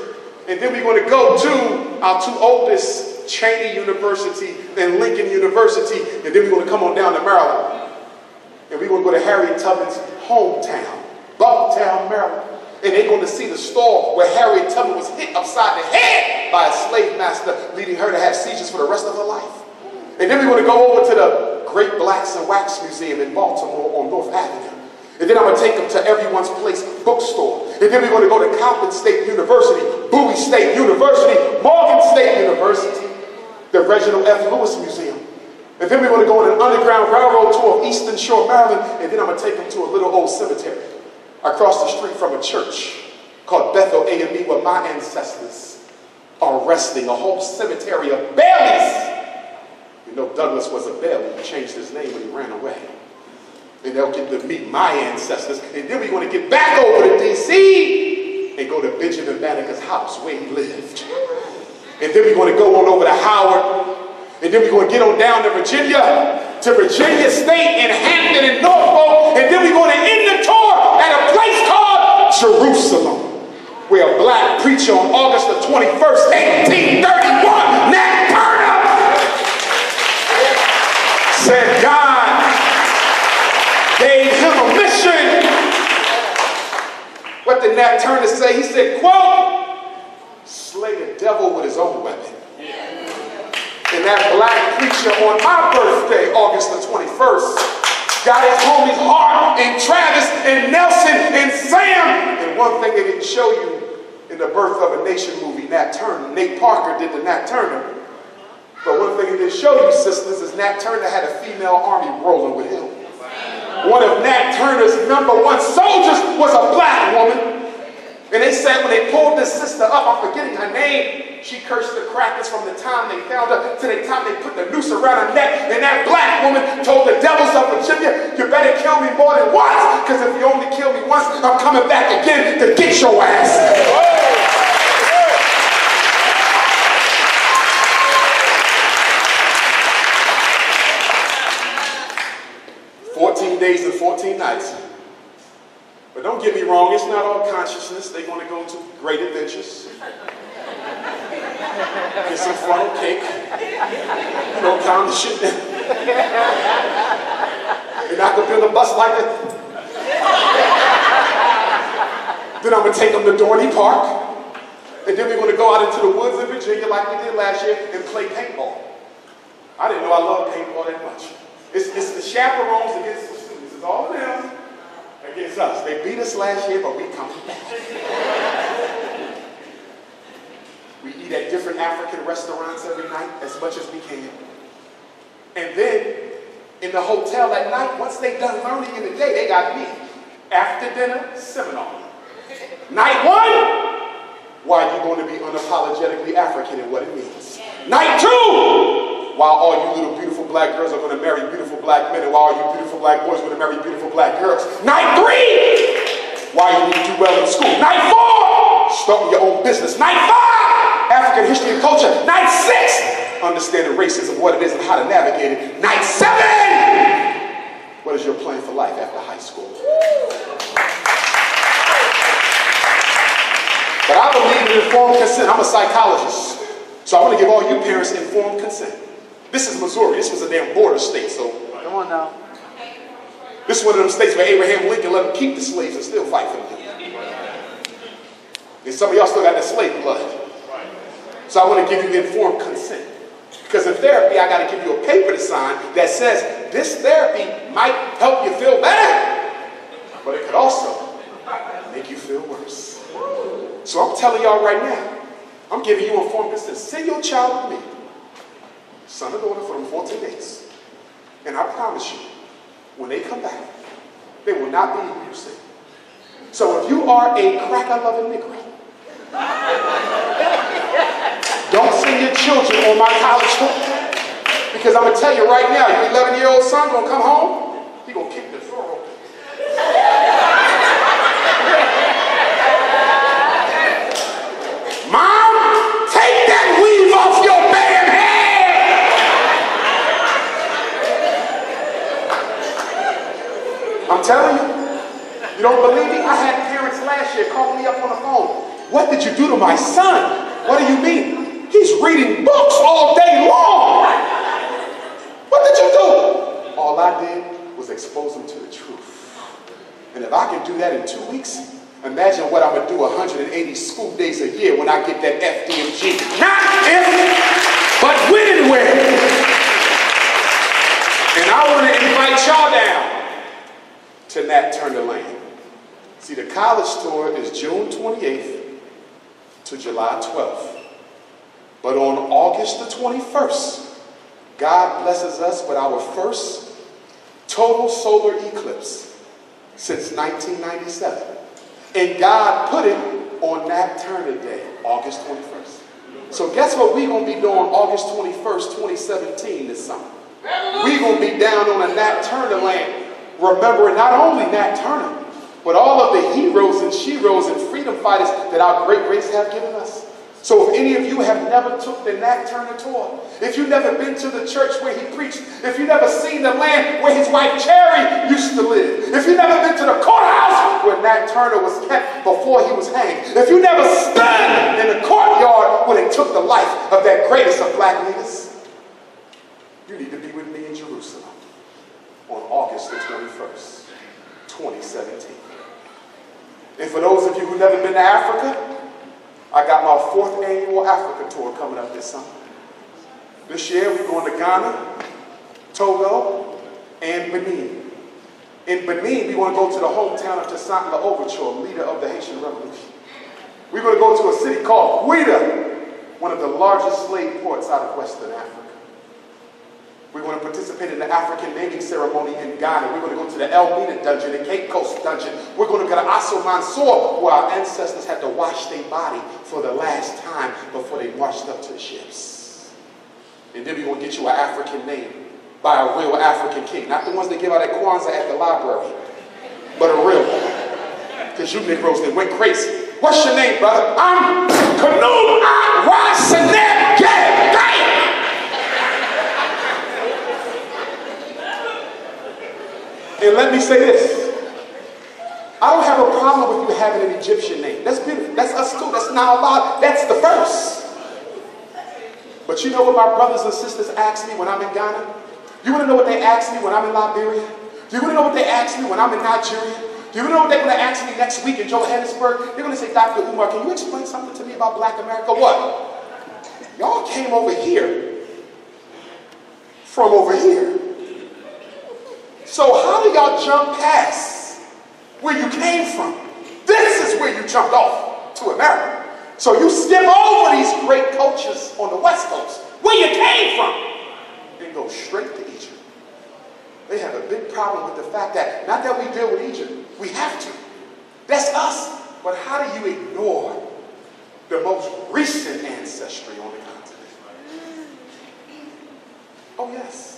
And then we're going to go to our two oldest, Cheney University and Lincoln University. And then we're going to come on down to Maryland. And we're going to go to Harriet Tubman's hometown, Bucktown, Maryland. And they're going to see the store where Harriet Tubman was hit upside the head by a slave master, leading her to have seizures for the rest of her life. And then we're going to go over to the Great Blacks and Wax Museum in Baltimore on North Avenue. And then I'm going to take them to Everyone's Place bookstore. And then we're going to go to Compton State University, Bowie State University, Morgan State University, the Reginald F. Lewis Museum. And then we're going to go on an Underground Railroad tour of Eastern Shore, Maryland. And then I'm going to take them to a little old cemetery across the street from a church called Bethel AME, where my ancestors are resting. A whole cemetery of Baileys. You know, Douglass was a Bailey. He changed his name when he ran away. And they'll get to meet my ancestors. And then we're going to get back over to D.C. and go to Benjamin Banneker's house where he lived. And then we're going to go on over to Howard. And then we're going to get on down to Virginia State in Hampton and Norfolk. And then we're going to end the tour at a place called Jerusalem, where a black preacher on August the 21st, 1831, Nat Turner, said God gave him a mission. What did Nat Turner say? He said, quote, slay the devil with his own weapon. And that black preacher on my birthday, August the 21st, got his homies Hart and Travis and Nelson and Sam. And one thing they didn't show you in the Birth of a Nation movie, Nat Turner, Nate Parker did the Nat Turner. But one thing they didn't show you, sisters, is Nat Turner had a female army rolling with him. One of Nat Turner's #1 soldiers was a black woman. And they said when they pulled this sister up, I'm forgetting her name, she cursed the crackers from the time they found her to the time they put the noose around her neck. And that black woman told the devils of Virginia, you better kill me more than once, because if you only kill me once, I'm coming back again to get your ass. 14 days and 14 nights. But don't get me wrong, it's not all consciousness. They're going to go to great adventures. Get some funnel cake. You know, calm the shit down. You're not going to build a bus like that. Then I'm going to take them to Dorney Park. And then we're going to go out into the woods in Virginia like we did last year and play paintball. I didn't know I loved paintball that much. It's the chaperones against the students. It's all of them against us. They beat us last year, but we coming back. We eat at different African restaurants every night as much as we can. And then in the hotel at night, once they done learning in the day, they got me. After dinner, seminar. Night one, why are you going to be unapologetically African and what it means? Night two, why all you little beautiful black girls are going to marry beautiful black men, and why all you beautiful black boys are going to marry beautiful black girls. Night three, why you need to do well in school. Night four, start your own business. Night five, African history and culture. Night six, understanding racism, what it is and how to navigate it. Night seven, what is your plan for life after high school? But I believe in informed consent. I'm a psychologist. So I want to give all you parents informed consent. This is Missouri. This was a damn border state. So Come on now. this is one of them states where Abraham Lincoln let them keep the slaves and still fight for them. And some of y'all still got that slave blood. So I want to give you informed consent. Because in therapy, I got to give you a paper to sign that says this therapy might help you feel better, but it could also make you feel worse. So I'm telling y'all right now, I'm giving you informed consent. Send your child with me, son or daughter, for them 14 days. And I promise you, when they come back, they will not be who you say. So if you are a cracker-loving Negro, don't send your children on my college tour. Because I'm going to tell you right now, your 11-year-old son going to come home, he going to kick the door open. Mom, take that weave off your damn head! I'm telling you, you don't believe me? I had parents last year call me up on the phone. What did you do to my son? What do you mean? He's reading books all day long. What did you do? All I did was expose him to the truth. And if I can do that in 2 weeks, imagine what I'm going to do 180 school days a year when I get that FDMG. Not if, but when and where. And I want to invite y'all down to Nat Turner Lane. See, the college tour is June 28th to July 12th. But on August the 21st, God blesses us with our first total solar eclipse since 1997. And God put it on Nat Turner Day, August 21st. So guess what we're going to be doing August 21st, 2017 this summer? We're going to be down on a Nat Turner land, remembering not only Nat Turner, but all of the heroes and sheroes and freedom fighters that our great race have given us. So if any of you have never took the Nat Turner tour, if you've never been to the church where he preached, if you've never seen the land where his wife Cherry used to live, if you've never been to the courthouse where Nat Turner was kept before he was hanged, if you never stood in the courtyard where they took the life of that greatest of black leaders, you need to be with me in Jerusalem on August the 21st, 2017. And for those of you who've never been to Africa, I got my 4th annual Africa tour coming up this summer. This year we're going to Ghana, Togo, and Benin. In Benin, we want to go to the hometown of Toussaint L'Ouverture, leader of the Haitian Revolution. We're going to go to a city called Ouida, one of the largest slave ports out of Western Africa. We're going to participate in the African naming ceremony in Ghana. We're going to go to the Elmina dungeon, the Cape Coast dungeon. We're going to go to Asso Mansour, where our ancestors had to wash their body for the last time before they marched up to the ships. And then we're going to get you an African name by a real African king. Not the ones they give out at Kwanzaa at the library, but a real one. Because you Negroes, they went crazy. What's your name, brother? I'm Kanu Rasanet Gay. And let me say this. I don't have a problem with you having an Egyptian name. That's beautiful. That's us too. That's not allowed. That's the first. But you know what my brothers and sisters ask me when I'm in Ghana? You want to know what they ask me when I'm in Liberia? Do you want to know what they ask me when I'm in Nigeria? Do you know what they're going to ask me next week in Johannesburg? They're going to say, Dr. Umar, can you explain something to me about Black America? What? Y'all came over here from over here. So how do y'all jump past where you came from? This is where you jumped off to America. So you skip over these great cultures on the West Coast, where you came from, and go straight to Egypt. They have a big problem with the fact that, not that we deal with Egypt, we have to. That's us. But how do you ignore the most recent ancestry on the continent? Oh, yes.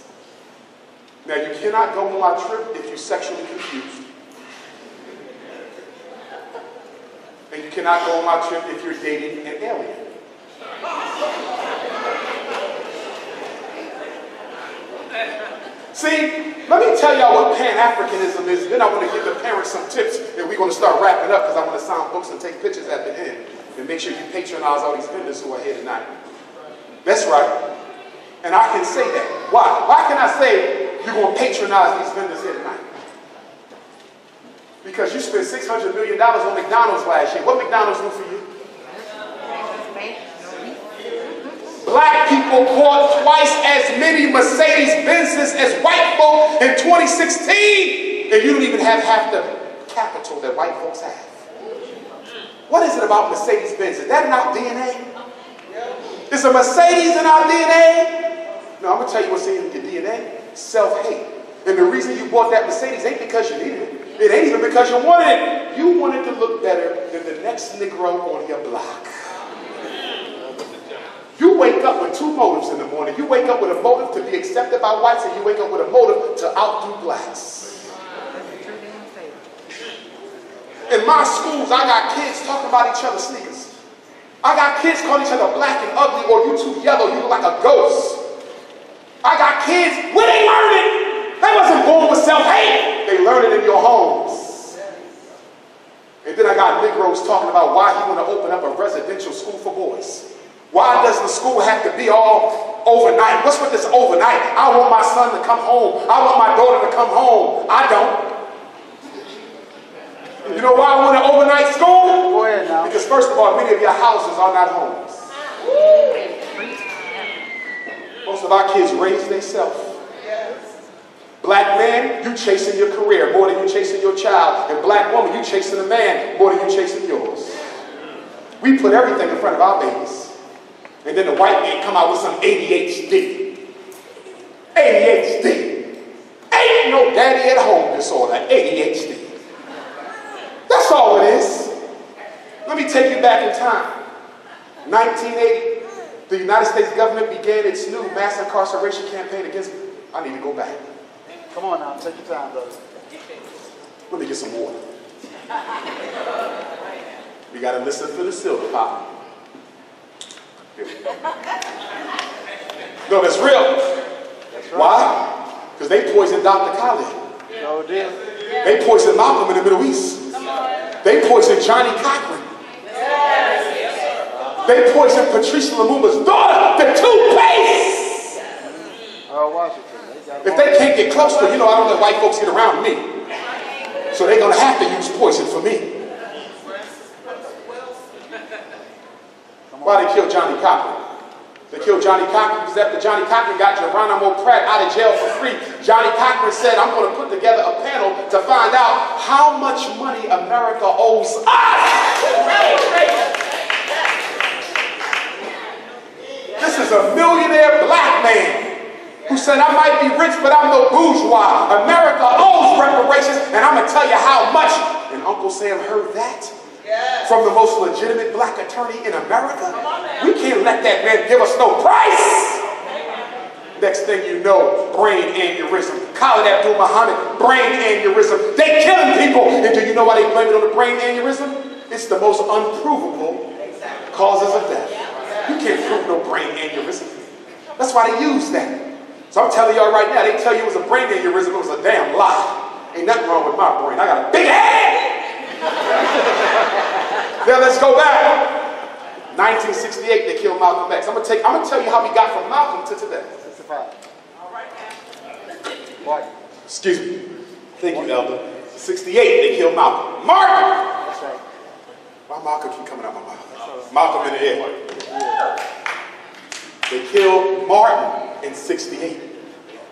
Now, you cannot go on my trip if you're sexually confused. And you cannot go on my trip if you're dating an alien. See, let me tell y'all what Pan-Africanism is, then I want to give the parents some tips, and we're going to start wrapping up because I want to sign books and take pictures at the end, and make sure you patronize all these vendors who are here tonight. That's right. And I can say that. Why? Why can I say you're going to patronize these vendors here tonight? Because you spent $600 million on McDonald's last year. What McDonald's do for you? Black people bought twice as many Mercedes Benzes as white folk in 2016, and you don't even have half the capital that white folks have. What is it about Mercedes Benz? Is that in our DNA? Is a Mercedes in our DNA? No, I'm going to tell you what's in your DNA. Self-hate. And the reason you bought that Mercedes ain't because you needed it. It ain't even because you wanted it. You wanted to look better than the next Negro on your block. You wake up with two motives in the morning. You wake up with a motive to be accepted by whites, and you wake up with a motive to outdo blacks. In my schools, I got kids talking about each other's sneakers. I got kids calling each other black and ugly, or you too yellow, you look like a ghost. I got kids, where they learn it? They wasn't born with self-hate. They learn it in your homes. And then I got Negroes talking about why he want to open up a residential school for boys. Why does the school have to be all overnight? What's with this overnight? I want my son to come home. I want my daughter to come home. I don't. You know why I want an overnight school? Go ahead now. Because first of all, many of your houses are not homes. Most of our kids raise themselves. Black man, you chasing your career more than you chasing your child. And black woman, you chasing a man more than you chasing yours. We put everything in front of our babies. And then the white man come out with some ADHD. ADHD. Ain't no daddy at home disorder. ADHD. That's all it is. Let me take you back in time. 1980, the United States government began its new mass incarceration campaign against... I need to go back. Come on now, take your time, brother. Let me get some water. We got to listen for the silver pop. No, that's real. That's right. Why? Because they poisoned Dr. Khaled. No deal. They poisoned Malcolm in the Middle East. They poisoned Johnny Cochran. They poisoned Patrice Lumumba's daughter, the toothpaste. Washington. If they can't get close to, I don't let white folks get around me. So they're going to have to use poison for me. Why they killed Johnny Cochran? They killed Johnny Cochran because after Johnny Cochran got Geronimo Pratt out of jail for free, Johnny Cochran said, I'm going to put together a panel to find out how much money America owes us. This is a millionaire black man who said, I might be rich, but I'm no bourgeois. America owes reparations, and I'm going to tell you how much. And Uncle Sam heard that. From the most legitimate black attorney in America. We can't let that man give us no price. Next thing you know, brain aneurysm. Khalid Abdul Muhammad, brain aneurysm. They killing people. And do you know why they blame it on the brain aneurysm? It's the most unprovable causes of death. You can't prove no brain aneurysm. That's why they use that. So I'm telling y'all right now, they tell you it was a brain aneurysm, it was a damn lie. Ain't nothing wrong with my brain. I got a big head. Now let's go back. 1968, they killed Malcolm X. I'm gonna tell you how we got from Malcolm to today. 65. What? Excuse me. Thank you, Elder. 68, they killed Malcolm. Martin! That's right. Why Malcolm keep coming out my mouth? Malcolm in the air. They killed Martin in 68.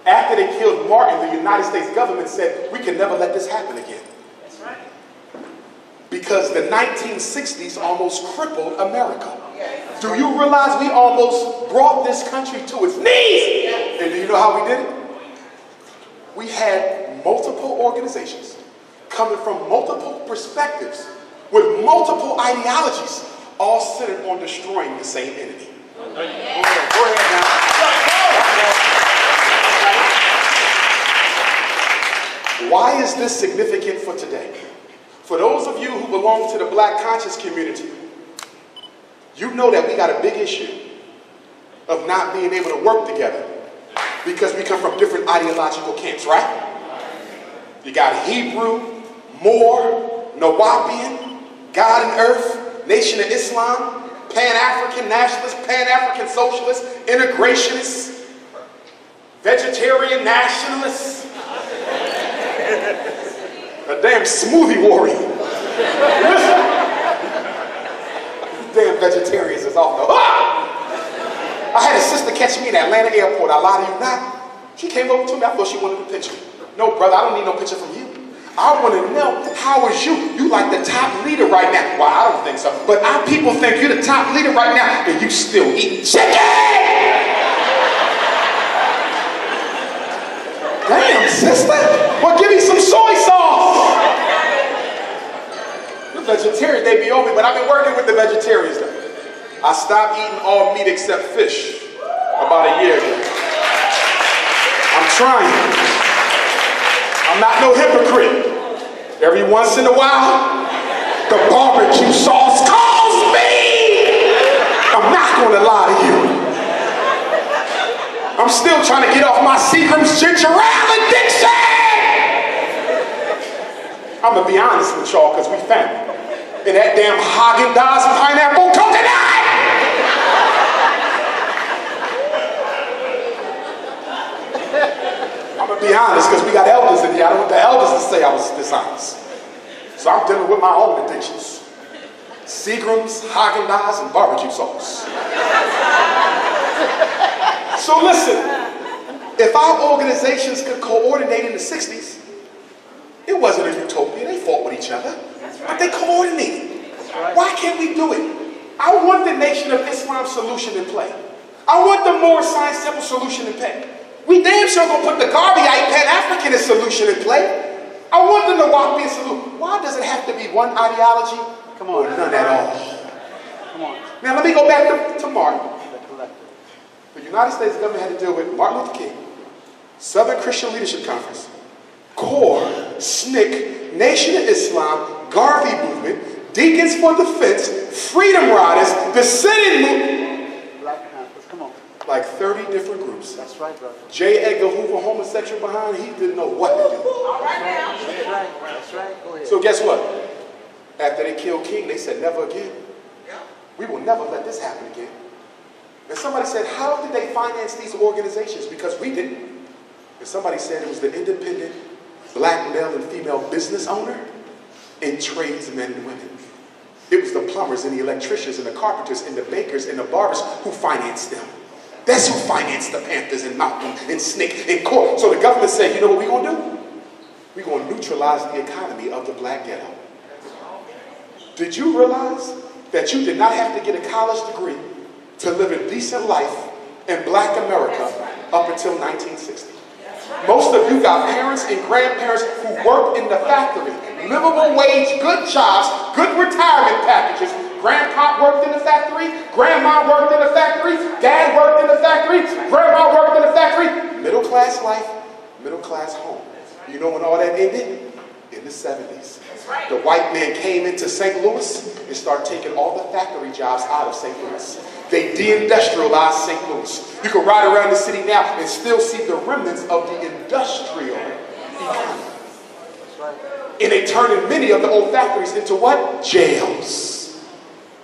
After they killed Martin, the United States government said, we can never let this happen again. That's right. Because the 1960s almost crippled America. Do you realize we almost brought this country to its knees? And do you know how we did it? We had multiple organizations coming from multiple perspectives with multiple ideologies, all centered on destroying the same enemy. Go ahead now. Why is this significant for today? For those of you who belong to the Black conscious community, you know that we got a big issue of not being able to work together because we come from different ideological camps, right? You got Hebrew, Moor, Nawapian, God and Earth, Nation of Islam, Pan-African nationalists, Pan-African socialists, integrationists, vegetarian nationalists, a damn smoothie warrior. Listen. Damn vegetarians is off the hook. I had a sister catch me in Atlanta airport. I lie to you not. She came over to me. I thought she wanted a picture. No, brother, I don't need no picture from you. I want to know, how is you? You like the top leader right now. Well, I don't think so. But our people think you're the top leader right now, and you still eating chicken. Damn, sister. Well, give me some soy sauce. The vegetarians, they be on me, but I've been working with the vegetarians though. I stopped eating all meat except fish about a year ago. I'm trying. I'm not no hypocrite. Every once in a while, the barbecue sauce calls me. I'm not gonna lie to you. I'm still trying to get off my Seagram's ginger ale addiction. I'm gonna be honest with y'all because we family. And that damn Haagen-Dazs pineapple coconut! I'm gonna be honest because we got elders in here. I don't want the elders to say I was dishonest. So I'm dealing with my own addictions. Seagram's, Haagen-Dazs, and barbecue sauce. So listen, if our organizations could coordinate in the 60s, it wasn't a utopia. They fought with each other, but they coordinated. Why can't we do it? I want the Nation of Islam solution in play. I want the Moor Science Temple solution in play. We damn sure gonna put the Garveyite Pan-Africanist solution in play. I want the Nawapian solution. Why does it have to be one ideology? Come on. Or none at all? Come on. Now let me go back to Martin. The United States government had to deal with Martin Luther King, Southern Christian Leadership Conference, CORE, SNCC, Nation of Islam, Garvey Movement, Deacons for Defense, Freedom Riders, the Senate Movement. Black Panthers, come on. Like 30 different groups. That's right, brother. J. Edgar Hoover, homosexual behind, he didn't know what to do. All right now. That's right. That's right. Go ahead. So guess what? After they killed King, they said never again. We will never let this happen again. And somebody said, how did they finance these organizations? Because we didn't. And somebody said it was the independent black male and female business owner and tradesmen and women. It was the plumbers and the electricians and the carpenters and the bakers and the barbers who financed them. That's who financed the Panthers and Malcolm and SNCC and CORE. So the government said, you know what we're going to do? We're going to neutralize the economy of the black ghetto. Did you realize that you did not have to get a college degree to live a decent life in black America up until 1960? Most of you got parents and grandparents who worked in the factory. Livable wage, good jobs, good retirement packages. Grandpa worked in the factory, grandma worked in the factory, dad worked in the factory, grandma worked in the factory. Middle class life, middle class home. You know when all that ended? In the 70s. The white man came into St. Louis and started taking all the factory jobs out of St. Louis. They de-industrialized St. Louis. You can ride around the city now and still see the remnants of the industrial economy. And they turned many of the old factories into what? Jails.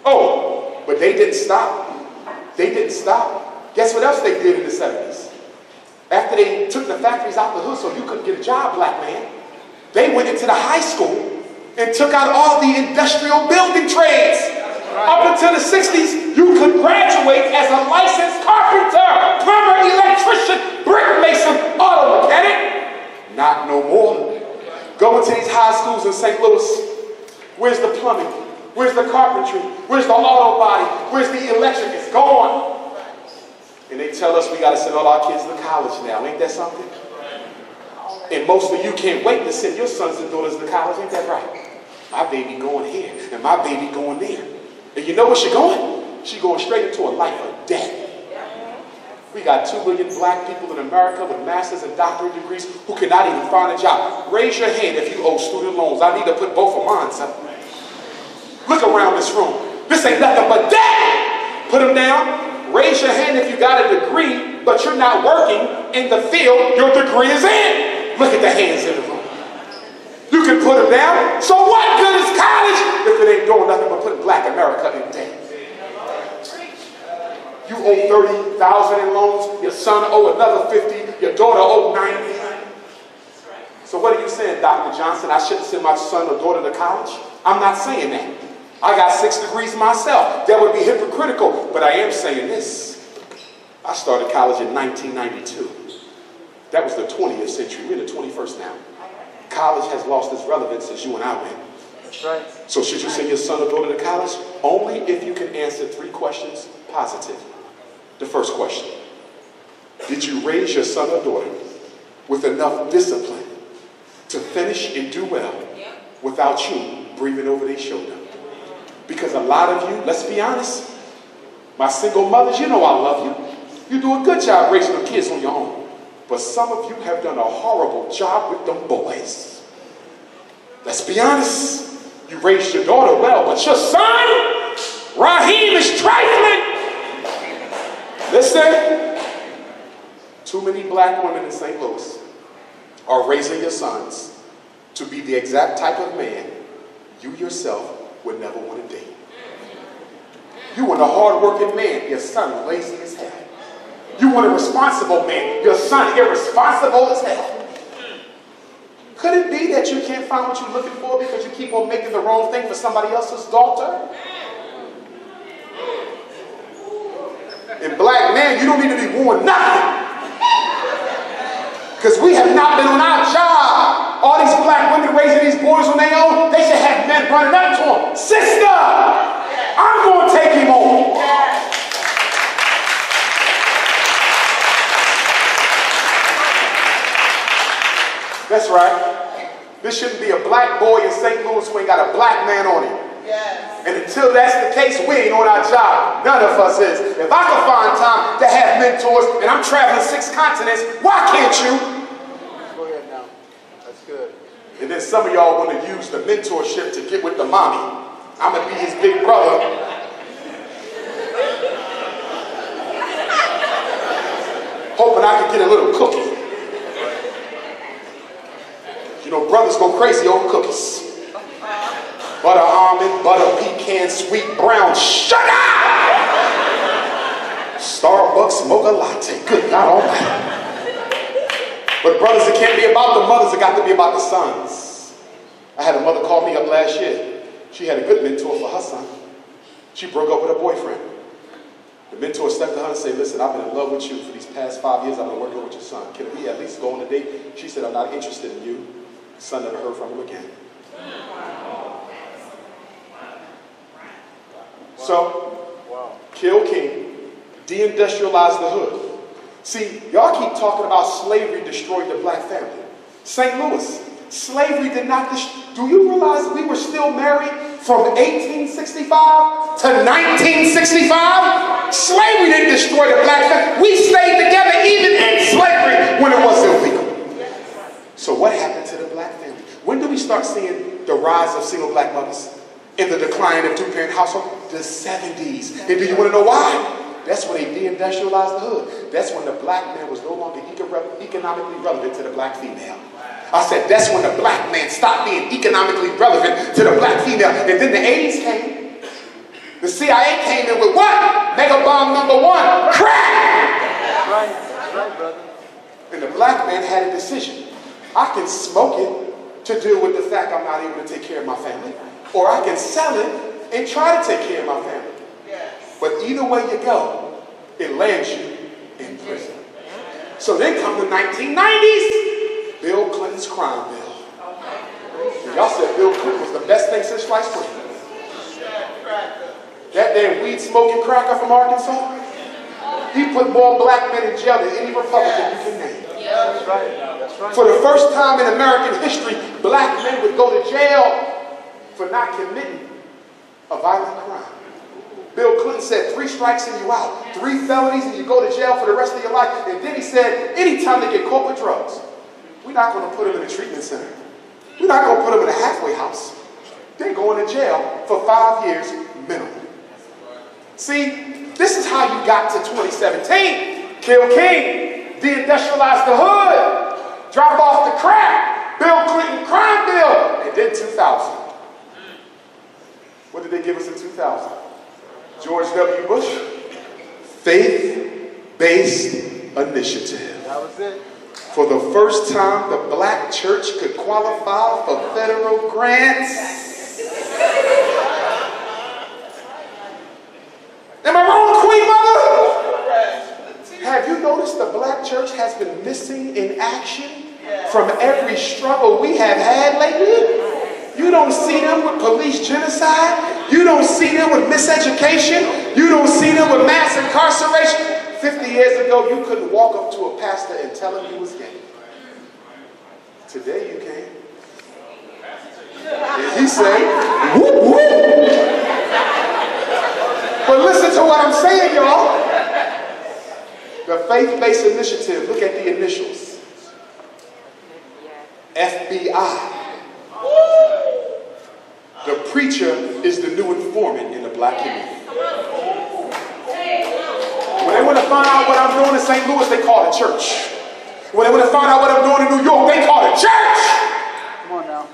Oh, but they didn't stop. They didn't stop. Guess what else they did in the 70s? After they took the factories out the hood so you couldn't get a job, black man, they went into the high school and took out all the industrial building trades. Up until the 60s, you could graduate as a licensed carpenter, plumber, electrician, brick mason, all high schools in St. Louis, where's the plumbing? Where's the carpentry? Where's the auto body? Where's the electric? It's gone. And they tell us we got to send all our kids to college now. Ain't that something? And most of you can't wait to send your sons and daughters to college. Ain't that right? My baby going here and my baby going there. And you know where she going? She going straight into a life of debt. We got 2 million black people in America with master's and doctorate degrees who cannot even find a job. Raise your hand if you owe student loans. I need to put both of mine up. Look around this room. This ain't nothing but debt. Put them down. Raise your hand if you got a degree, but you're not working in the field your degree is in. Look at the hands in the room. You can put them down. So what good is college if it ain't doing nothing but putting black America in debt? You owe $30,000 in loans. Your son owe another $50,000. Your daughter owe $90,000. So what are you saying, Dr. Johnson? I shouldn't send my son or daughter to college? I'm not saying that. I got 6 degrees myself. That would be hypocritical. But I am saying this. I started college in 1992. That was the 20th century. We're in the 21st now. College has lost its relevance since you and I went. That's right. So should you send your son or daughter to college? Only if you can answer 3 questions positively. The first question, did you raise your son or daughter with enough discipline to finish and do well without you breathing over their shoulder? Because a lot of you, let's be honest, my single mothers, you know I love you. You do a good job raising them kids on your own. But some of you have done a horrible job with them boys. Let's be honest. You raised your daughter well, but your son, Raheem, is trifling. Listen, too many black women in St. Louis are raising your sons to be the exact type of man you yourself would never want to date. You want a hard-working man, your son lazy as hell. You want a responsible man, your son irresponsible as hell. Could it be that you can't find what you're looking for because you keep on making the wrong thing for somebody else's daughter? And black men, you don't need to be warned nothing. Because we have not been on our job. All these black women raising these boys on their own, they should have men running up to them. Sister, I'm going to take him home. That's right. This shouldn't be a black boy in St. Louis who ain't got a black man on him. Yes. And until that's the case, we ain't on our job. None of us is. If I can find time to have mentors and I'm traveling 6 continents, why can't you? Go ahead now. That's good. And then some of y'all want to use the mentorship to get with the mommy. I'm going to be his big brother. Hoping I can get a little cookie. You know, brothers go crazy over cookies. Butter almond, butter pecan, sweet brown sugar. Starbucks mocha latte. Good God almighty. But brothers, it can't be about the mothers. It got to be about the sons. I had a mother call me up last year. She had a good mentor for her son. She broke up with her boyfriend. The mentor stepped to her and said, listen, I've been in love with you for these past 5 years. I've been working with your son. Can we at least go on a date? She said, I'm not interested in you. The son never heard from him again. So, kill king, deindustrialize the hood. See, y'all keep talking about slavery destroyed the black family. St. Louis, slavery did not destroy. Do you realize we were still married from 1865 to 1965? Slavery didn't destroy the black family. We stayed together even in slavery when it was illegal. So what happened to the black family? When do we start seeing the rise of single black mothers? In the decline of 2-parent household? The 70s. And do you want to know why? That's when they deindustrialized the hood. That's when the black man was no longer economically relevant to the black female. I said that's when the black man stopped being economically relevant to the black female. And then the 80s came. The CIA came in with what? Mega bomb number 1, crack! That's right. That's right, brother. And the black man had a decision. I can smoke it to deal with the fact I'm not able to take care of my family. Or I can sell it and try to take care of my family. Yes. But either way you go, it lands you in prison. So then come the 1990s, Bill Clinton's crime bill. Y'all Y'all said Bill Clinton was the best thing since sliced bread. That damn weed smoking cracker from Arkansas, he put more black men in jail than any Republican you can name. That's right. That's right. For the first time in American history, black men would go to jail for not committing a violent crime. Bill Clinton said 3 strikes and you out, 3 felonies and you go to jail for the rest of your life. And then he said, anytime they get caught with drugs, we're not going to put them in a treatment center. We're not going to put them in a halfway house. They're going to jail for 5 years minimum. See, this is how you got to 2017. Kill King, deindustrialize the hood, drop off the crack, Bill Clinton crime bill, and then 2000. What did they give us in 2000? George W. Bush, faith-based initiative. That was it. For the first time, the black church could qualify for federal grants. Am I wrong, Queen Mother? Have you noticed the black church has been missing in action from every struggle we have had lately? You don't see them with police genocide. You don't see them with miseducation. You don't see them with mass incarceration. 50 years ago, you couldn't walk up to a pastor and tell him he was gay. Today you can. And he said, whoop, whoop. But listen to what I'm saying, y'all. The faith-based initiative, look at the initials. FBI. The preacher is the new informant in the black community. When they want to find out what I'm doing in St. Louis, they call it church. When they want to find out what I'm doing in New York, they call it church. Come on now.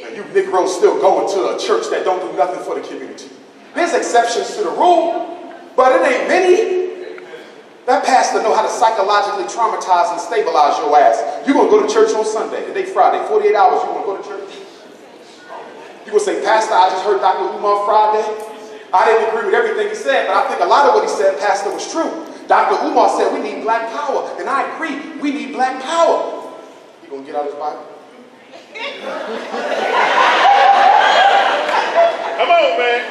Now you Negroes still going to a church that don't do nothing for the community. There's exceptions to the rule, but it ain't many. That pastor know how to psychologically traumatize and stabilize your ass. You're going to go to church on Sunday, today Friday, 48 hours, you're going to go to church. You're going to say, Pastor, I just heard Dr. Umar Friday. I didn't agree with everything he said, but I think a lot of what he said, Pastor, was true. Dr. Umar said we need black power, and I agree, we need black power. You going to get out his Bible? Come on, man.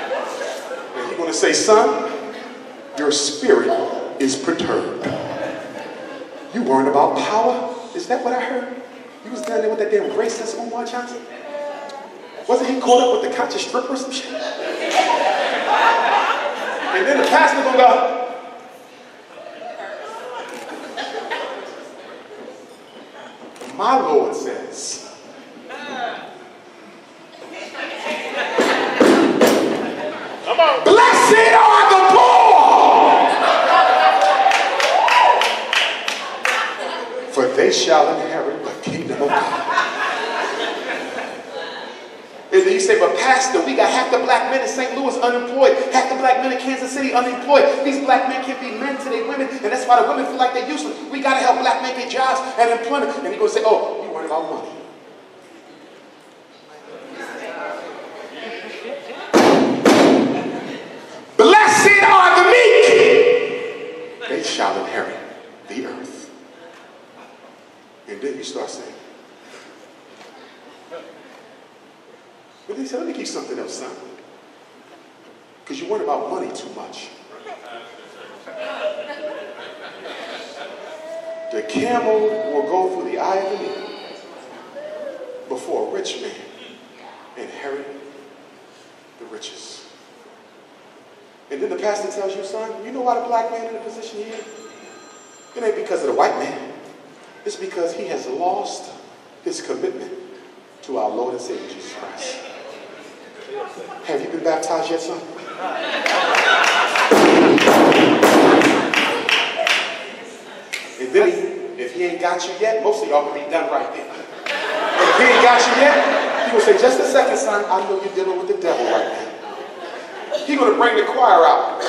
And he's going to say, son, your spirit is perturbed. You worrying about power? Is that what I heard? You was down there with that damn racist Umar Johnson? Wasn't he caught up with the conscious stripper or some shit? And then the pastor gonna go, my Lord says, come on. Blessed are the poor, for they shall inherit the kingdom of God. And then you say, but Pastor, we got half the black men in St. Louis unemployed, half the black men in Kansas City unemployed. These black men can be men to their women, and that's why the women feel like they're useless. We got to help black men get jobs and employment. And you're going to say, oh, you worried about money. Blessed are the meek. They shall inherit the earth. And then you start saying, but he said, let me give you something else, son. Because you worry about money too much. The camel will go through the eye of the needle before a rich man inherit the riches. And then the pastor tells you, son, you know why the black man in the position he is? It ain't because of the white man. It's because he has lost his commitment to our Lord and Savior Jesus Christ. Have you been baptized yet, son? And then if he ain't got you yet, most of y'all will be done right there. And if he ain't got you yet, he will say, just a second, son, I know you're dealing with the devil right now. He's going to bring the choir out.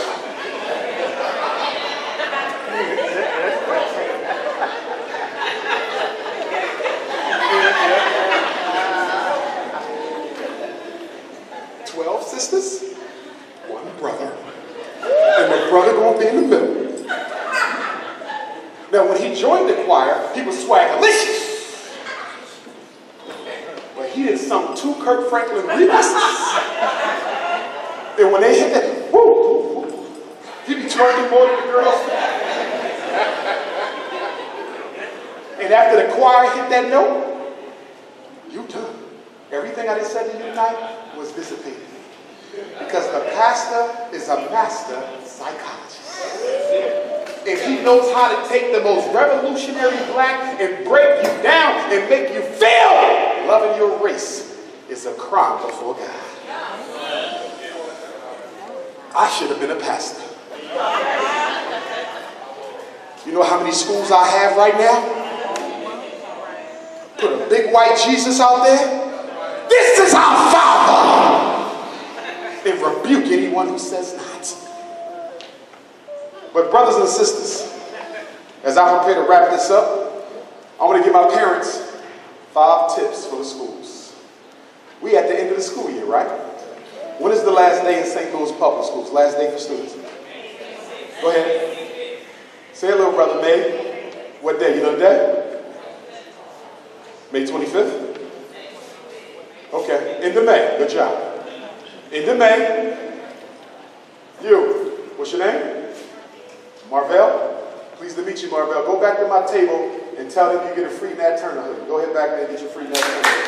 Sisters, one brother, and the brother gonna be in the middle. Now, when he joined the choir, he was swagalicious, but he he done sung 2 Kirk Franklin remixes. And when they hit that, woo, woo, woo, he be twerking more than the girls. And after the choir hit that note, you done. Everything I just said to you tonight was dissipated. Because the pastor is a master psychologist. And he knows how to take the most revolutionary black and break you down and make you feel loving your race is a crime before God. I should have been a pastor. You know how many schools I have right now? Put a big white Jesus out there. This is our Father. And rebuke anyone who says not. But brothers and sisters, as I prepare to wrap this up, I want to give my parents 5 tips for the schools. We at the end of the school year, right? When is the last day in St. Louis public schools? Last day for students? Go ahead. Say it, little brother. May. What day? You know the day? May 25th? Okay. Into May. Good job. Into May. You. What's your name? Marvell? Pleased to meet you, Marvell. Go back to my table and tell them you get a free Nat Turner hoodie. Go ahead back there and get your free Nat Turner hoodie.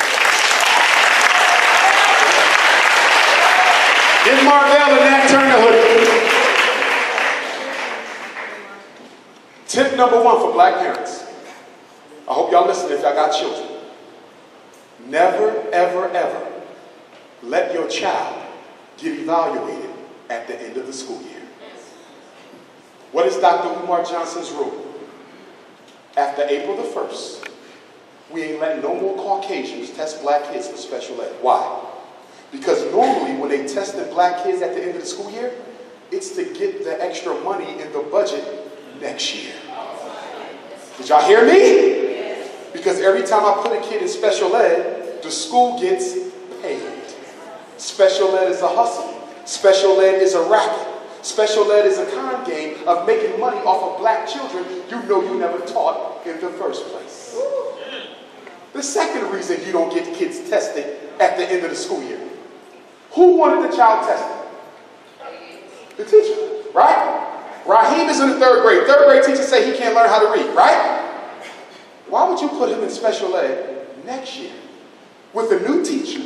Give Marvell a Nat Turner hoodie. Tip number 1 for black parents. I hope y'all listen if y'all got children. Never, ever, ever let your child get evaluated at the end of the school year. What is Dr. Umar Johnson's rule? After April the 1st, we ain't letting no more Caucasians test black kids for special ed. Why? Because normally when they tested black kids at the end of the school year, it's to get the extra money in the budget next year. Did y'all hear me? Because every time I put a kid in special ed, the school gets paid. Special ed is a hustle. Special ed is a racket. Special ed is a con game of making money off of black children you know you never taught in the first place. The second reason you don't get kids tested at the end of the school year. Who wanted the child tested? The teacher, right? Raheem is in the 3rd grade. 3rd grade teacher say he can't learn how to read, right? Why would you put him in special ed next year with a new teacher,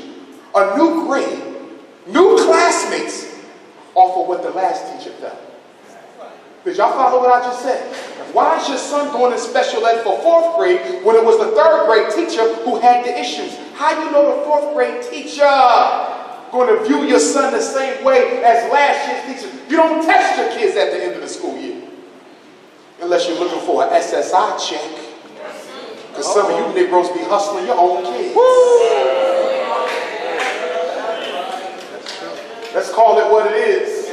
a new grade, new classmates off of what the last teacher felt? Did y'all follow what I just said? Why is your son going to special ed for 4th grade when it was the 3rd grade teacher who had the issues? How you know the 4th grade teacher going to view your son the same way as last year's teacher? You don't test your kids at the end of the school year unless you're looking for an SSI check. Because some of you Negroes be hustling your own kids. Let's call it what it is.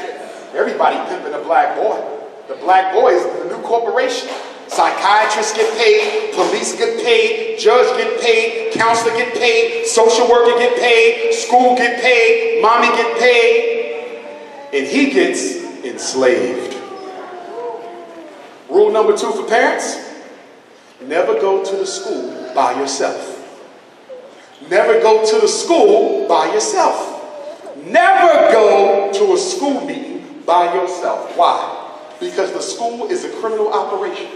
Everybody pimping a black boy. The black boy is the new corporation. Psychiatrists get paid, police get paid, judge get paid, counselor get paid, social worker get paid, school get paid, mommy get paid, and he gets enslaved. Rule number 2 for parents. Never go to the school by yourself. Never go to the school by yourself. Never go to a school meeting by yourself. Why? Because the school is a criminal operation.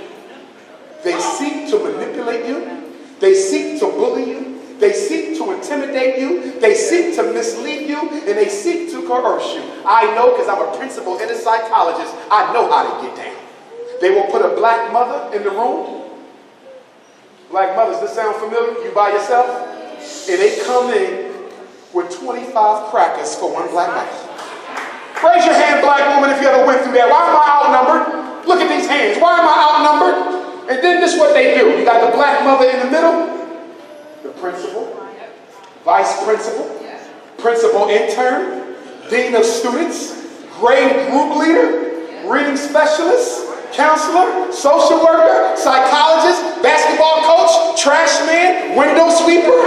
They seek to manipulate you. They seek to bully you. They seek to intimidate you. They seek to mislead you. And they seek to coerce you. I know because I'm a principal and a psychologist. I know how to get down. They will put a black mother in the room. Black mothers, this sound familiar? You by yourself? And they come in with 25 crackers for one black mother. Raise your hand, black woman, if you ever went through that. Why am I outnumbered? Look at these hands. Why am I outnumbered? And then this is what they do. You got the black mother in the middle, the principal, vice principal, principal intern, dean of students, grade group leader, reading specialist, counselor, social worker, psychologist, basketball coach, trash man, window sweeper.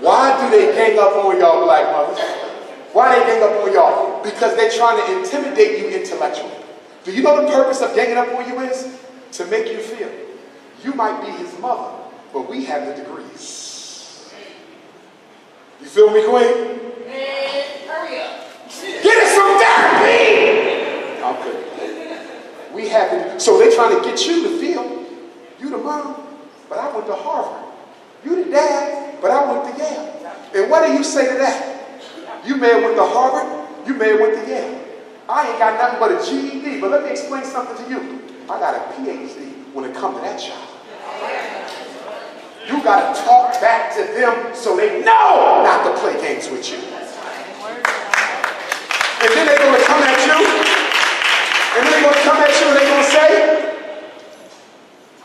Why do they gang up on y'all black mothers? Why they gang up on y'all? Because they're trying to intimidate you intellectually. Do you know the purpose of ganging up on you is? To make you feel You might be his mother, but we have the degrees. You feel me, Queen? Man, hurry up. Get us some therapy! I'm good. We have the, so they're trying to get you to feel, you the mom, but I went to Harvard. You the dad, but I went to Yale. And what do you say to that? You may have went to Harvard, you may have went to Yale. I ain't got nothing but a GED, but let me explain something to you. I got a PhD when it comes to that child. You got to talk back to them so they know not to play games with you. And then they're going to come at you. And then they're going to come at you and they're going to say,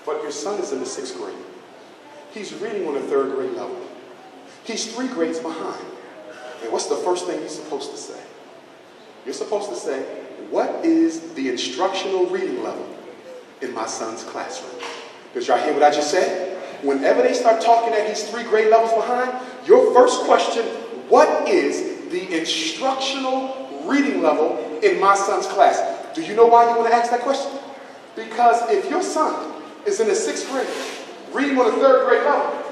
but your son is in the 6th grade. He's reading on the 3rd grade level. He's 3 grades behind. And what's the first thing you're supposed to say? You're supposed to say, what is the instructional reading level in my son's classroom? Did y'all hear what I just said? Whenever they start talking that he's 3 grade levels behind, your first question, what is the instructional reading level in my son's class? Do you know why you want to ask that question? Because if your son is in the 6th grade, reading on the 3rd grade level,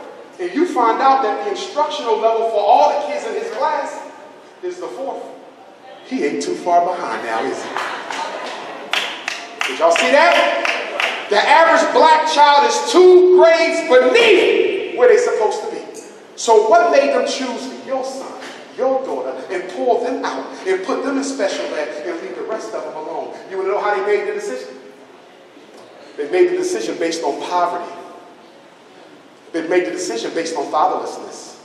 and you find out that the instructional level for all the kids in his class is the 4th, he ain't too far behind now, is he? Did y'all see that? The average black child is 2 grades beneath where they're supposed to be. So what made them choose your son, your daughter, and pull them out and put them in special ed and leave the rest of them alone? You want to know how they made the decision? They made the decision based on poverty. They made the decision based on fatherlessness.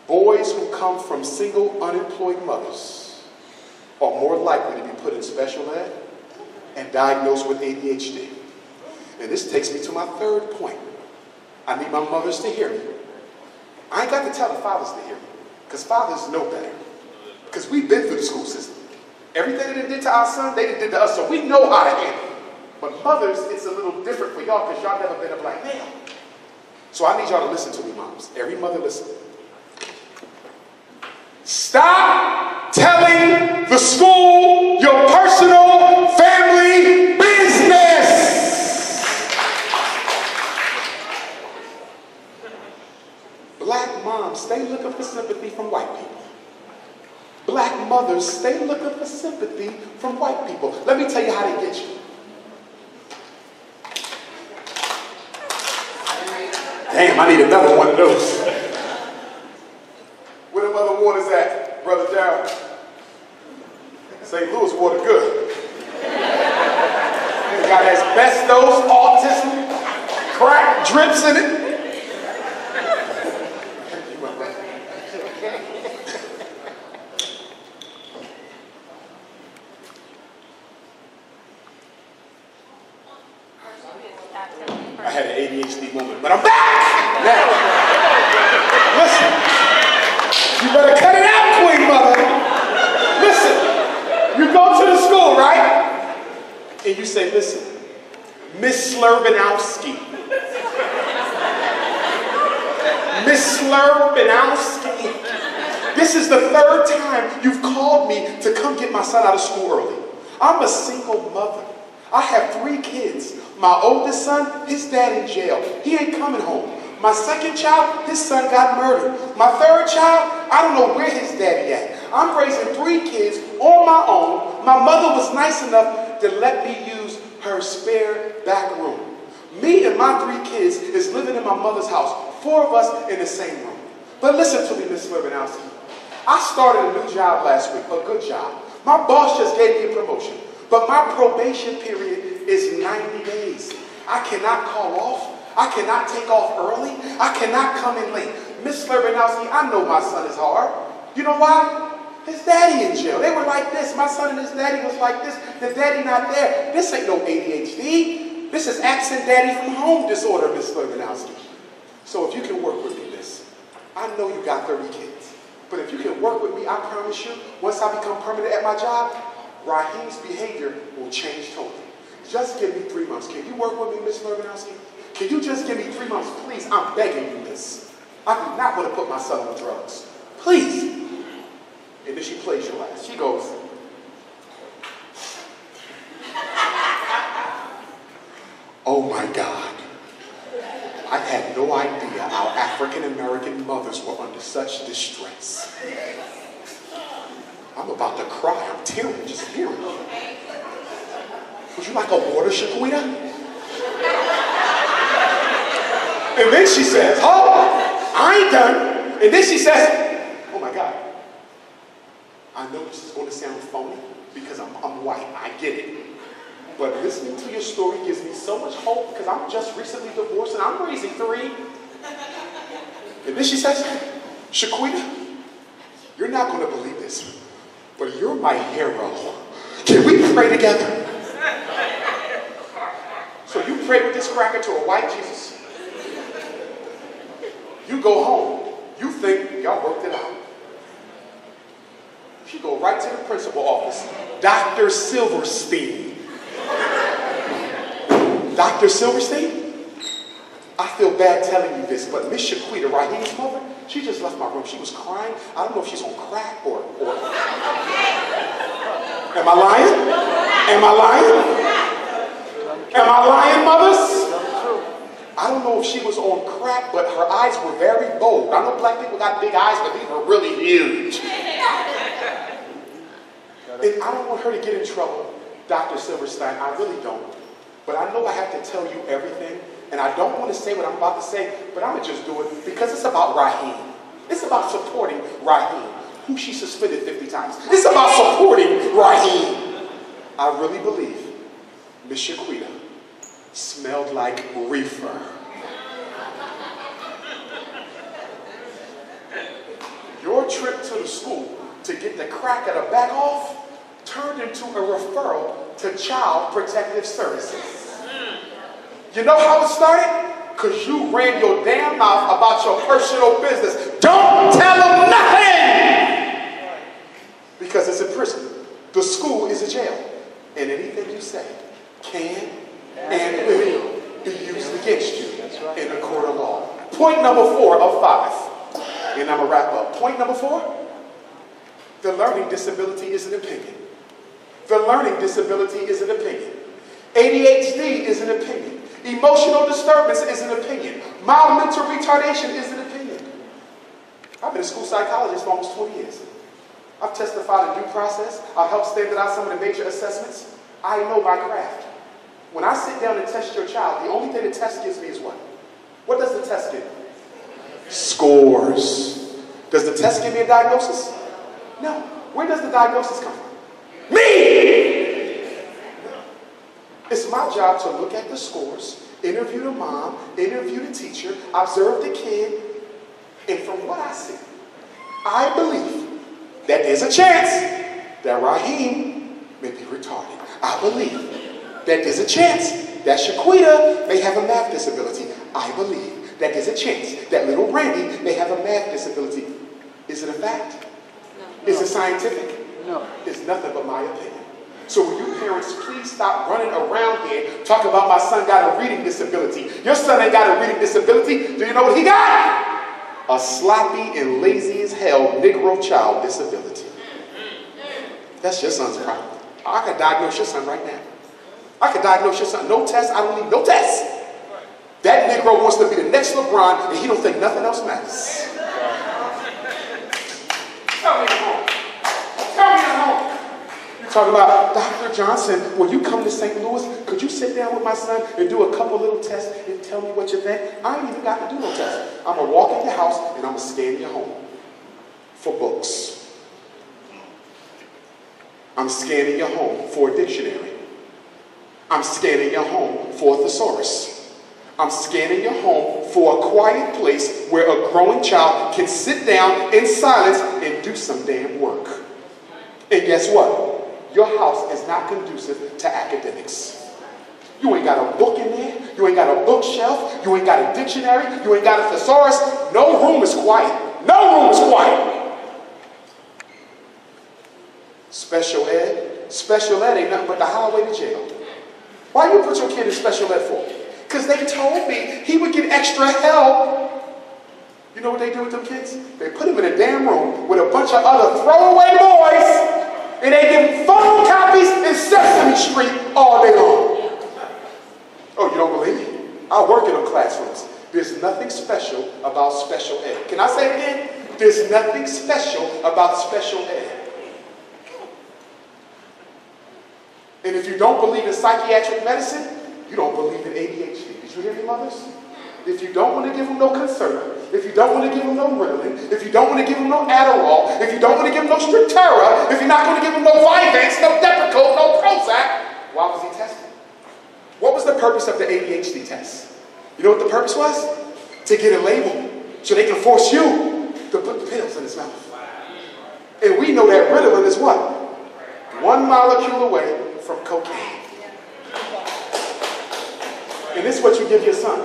Boys who come from single, unemployed mothers are more likely to be put in special ed and diagnosed with ADHD. And this takes me to my 3rd point. I need my mothers to hear me. I ain't got to tell the fathers to hear me, because fathers know better. Because we've been through the school system. Everything they did to our son, they did to us, so we know how to handle it. But mothers, it's a little different for y'all, because y'all never been a black male. So I need y'all to listen to me, moms. Every mother listen. Stop telling the school your personal family business. Black moms, stay looking for sympathy from white people. Black mothers, stay looking for sympathy from white people. Let me tell you how they get you. Damn, I need another one of those. Where the mother waters at, Brother Darrell? St. Louis water good. It got asbestos, autism, crack drips in it. I had an ADHD moment, but I'm back! Now, listen. You better cut it out, Queen Mother. Listen, you go to the school, right? And you say, listen, Miss Slurbanowski. Miss Slurbanowski. This is the 3rd time you've called me to come get my son out of school early. I'm a single mother. I have 3 kids. My oldest son, his dad in jail. He ain't coming home. My 2nd child, his son got murdered. My 3rd child, I don't know where his daddy at. I'm raising 3 kids on my own. My mother was nice enough to let me use her spare back room. Me and my 3 kids is living in my mother's house. 4 of us in the same room. But listen to me, Miss Slurbanowski. I started a new job last week, a good job. My boss just gave me a promotion. But my probation period is 90 days. I cannot call off. I cannot take off early. I cannot come in late. Miss Slurbanowski, I know my son is hard. You know why? His daddy in jail. They were like this. My son and his daddy was like this. The daddy not there. This ain't no ADHD. This is absent daddy from home disorder, Miss Slurbanowski. So if you can work with me, miss, I know you got 30 kids. But if you can work with me, I promise you, once I become permanent at my job, Raheem's behavior will change totally. Just give me 3 months. Can you work with me, Miss Slurbanowski? Can you just give me 3 months? Please, I'm begging you, miss. I do not want to put my son on drugs. Please. And then she plays your ass. She goes, oh my God. I had no idea our African-American mothers were under such distress. I'm about to cry. I'm tearing just hearing it. Would you like a water, Shaquita? And then she says, oh, I ain't done. And then she says, oh my God. I know this is going to sound phony because I'm white. I get it. But listening to your story gives me so much hope because I'm just recently divorced and I'm raising 3. And then she says, Shaquita, you're not going to believe this, but you're my hero. Can we pray together? So you pray with this cracker to a white Jesus. You go home. You think y'all worked it out. You go right to the principal office. Dr. Silverstein. Dr. Silverstein? I feel bad telling you this, but Miss Shaquita, Raheem's mother, she just left my room. She was crying. I don't know if she's on crack or... Am I lying? Am I lying? Am I lying, mothers? I don't know if she was on crack, but her eyes were very bold. I know black people got big eyes, but these were really huge. And I don't want her to get in trouble, Dr. Silverstein. I really don't. But I know I have to tell you everything. And I don't want to say what I'm about to say, but I'm going to just do it because it's about Raheem. It's about supporting Raheem, who she suspended 50 times. It's about supporting Raheem. I really believe Miss Shaquita smelled like reefer. Your trip to the school to get the crack at a back off turned into a referral to Child Protective Services. You know how it started? Because you ran your damn mouth about your personal business. Don't tell them nothing! Because it's a prison. The school is a jail. And anything you say can and will be used against you in a court of law. Point number 4 of 5. And I'm going to wrap up. Point number 4. The learning disability is an opinion. The learning disability is an opinion. ADHD is an opinion. Emotional disturbance is an opinion. Mild mental retardation is an opinion. I've been a school psychologist for almost 20 years. I've testified in due process. I've helped standardize some of the major assessments. I know my craft. When I sit down and test your child, the only thing the test gives me is what? What does the test give me? Scores. Does the test give me a diagnosis? No. Where does the diagnosis come from? Me! It's my job to look at the scores, interview the mom, interview the teacher, observe the kid, and from what I see, I believe that there's a chance that Raheem may be retarded. I believe that there's a chance that Shaquita may have a math disability. I believe that there's a chance that little Randy may have a math disability. Is it a fact? No. Is it scientific? No. It's nothing but my opinion. So will you parents please stop running around here talking about my son got a reading disability. Your son ain't got a reading disability. Do you know what he got? A sloppy and lazy as hell Negro child disability. That's your son's problem. I could diagnose your son right now. I could diagnose your son. No test. I don't need no test. That Negro wants to be the next LeBron and he don't think nothing else matters. Tell me at home. Tell me at home. Talking about, Dr. Johnson, when you come to St. Louis, could you sit down with my son and do a couple little tests and tell me what you think? I ain't even got to do no tests. I'm going to walk in your house and I'm going to scan your home for books. I'm scanning your home for a dictionary. I'm scanning your home for a thesaurus. I'm scanning your home for a quiet place where a growing child can sit down in silence and do some damn work. And guess what? Your house is not conducive to academics. You ain't got a book in there. You ain't got a bookshelf. You ain't got a dictionary. You ain't got a thesaurus. No room is quiet. No room is quiet. Special ed? Special ed ain't nothing but the highway to jail. Why you put your kid in special ed for? Because they told me he would get extra help. You know what they do with them kids? They put him in a damn room with a bunch of other throwaway boys. And they give him photocopies in Sesame Street all day long. Oh, you don't believe me? I work in them classrooms. There's nothing special about special ed. Can I say it again? There's nothing special about special ed. And if you don't believe in psychiatric medicine, you don't believe in ADHD. Did you hear me, mothers? If you don't want to give them no Concerta, if you don't want to give them no Ritalin, if you don't want to give them no Adderall, if you don't want to give them no Lectur, if you're not going to give them no Vyvanse, no Depakote, no Prozac, why was he testing? What was the purpose of the ADHD test? You know what the purpose was? To get a label so they can force you to put the pills in his mouth. And we know that Ritalin is what? 1 molecule away from cocaine. And this is what you give your son.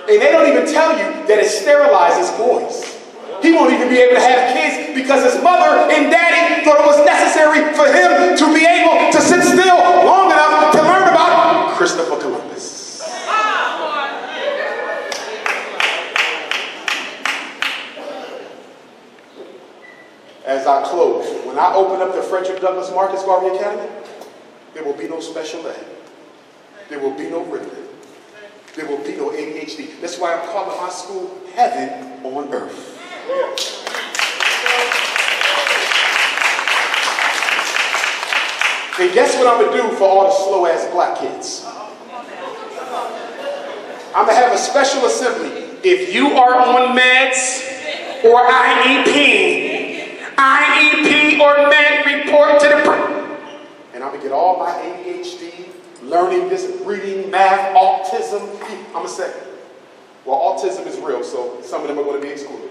And they don't even tell you that it sterilizes boys. He won't even be able to have kids because his mother and daddy thought it was necessary for him to be able to sit still long enough to learn about Christopher Columbus. As I close, when I open up the Frederick Douglass Marcus Garvey Academy, there will be no special ed. There will be no Ritalin. There will be no ADHD. That's why I'm calling my school heaven on earth. And guess what I'm going to do for all the slow-ass black kids? I'm going to have a special assembly. If you are on meds or IEP or med, report to the and I'm going to get all my ADHD, learning, this, reading, math, autism. I'm going to say, well, autism is real, so some of them are going to be excluded.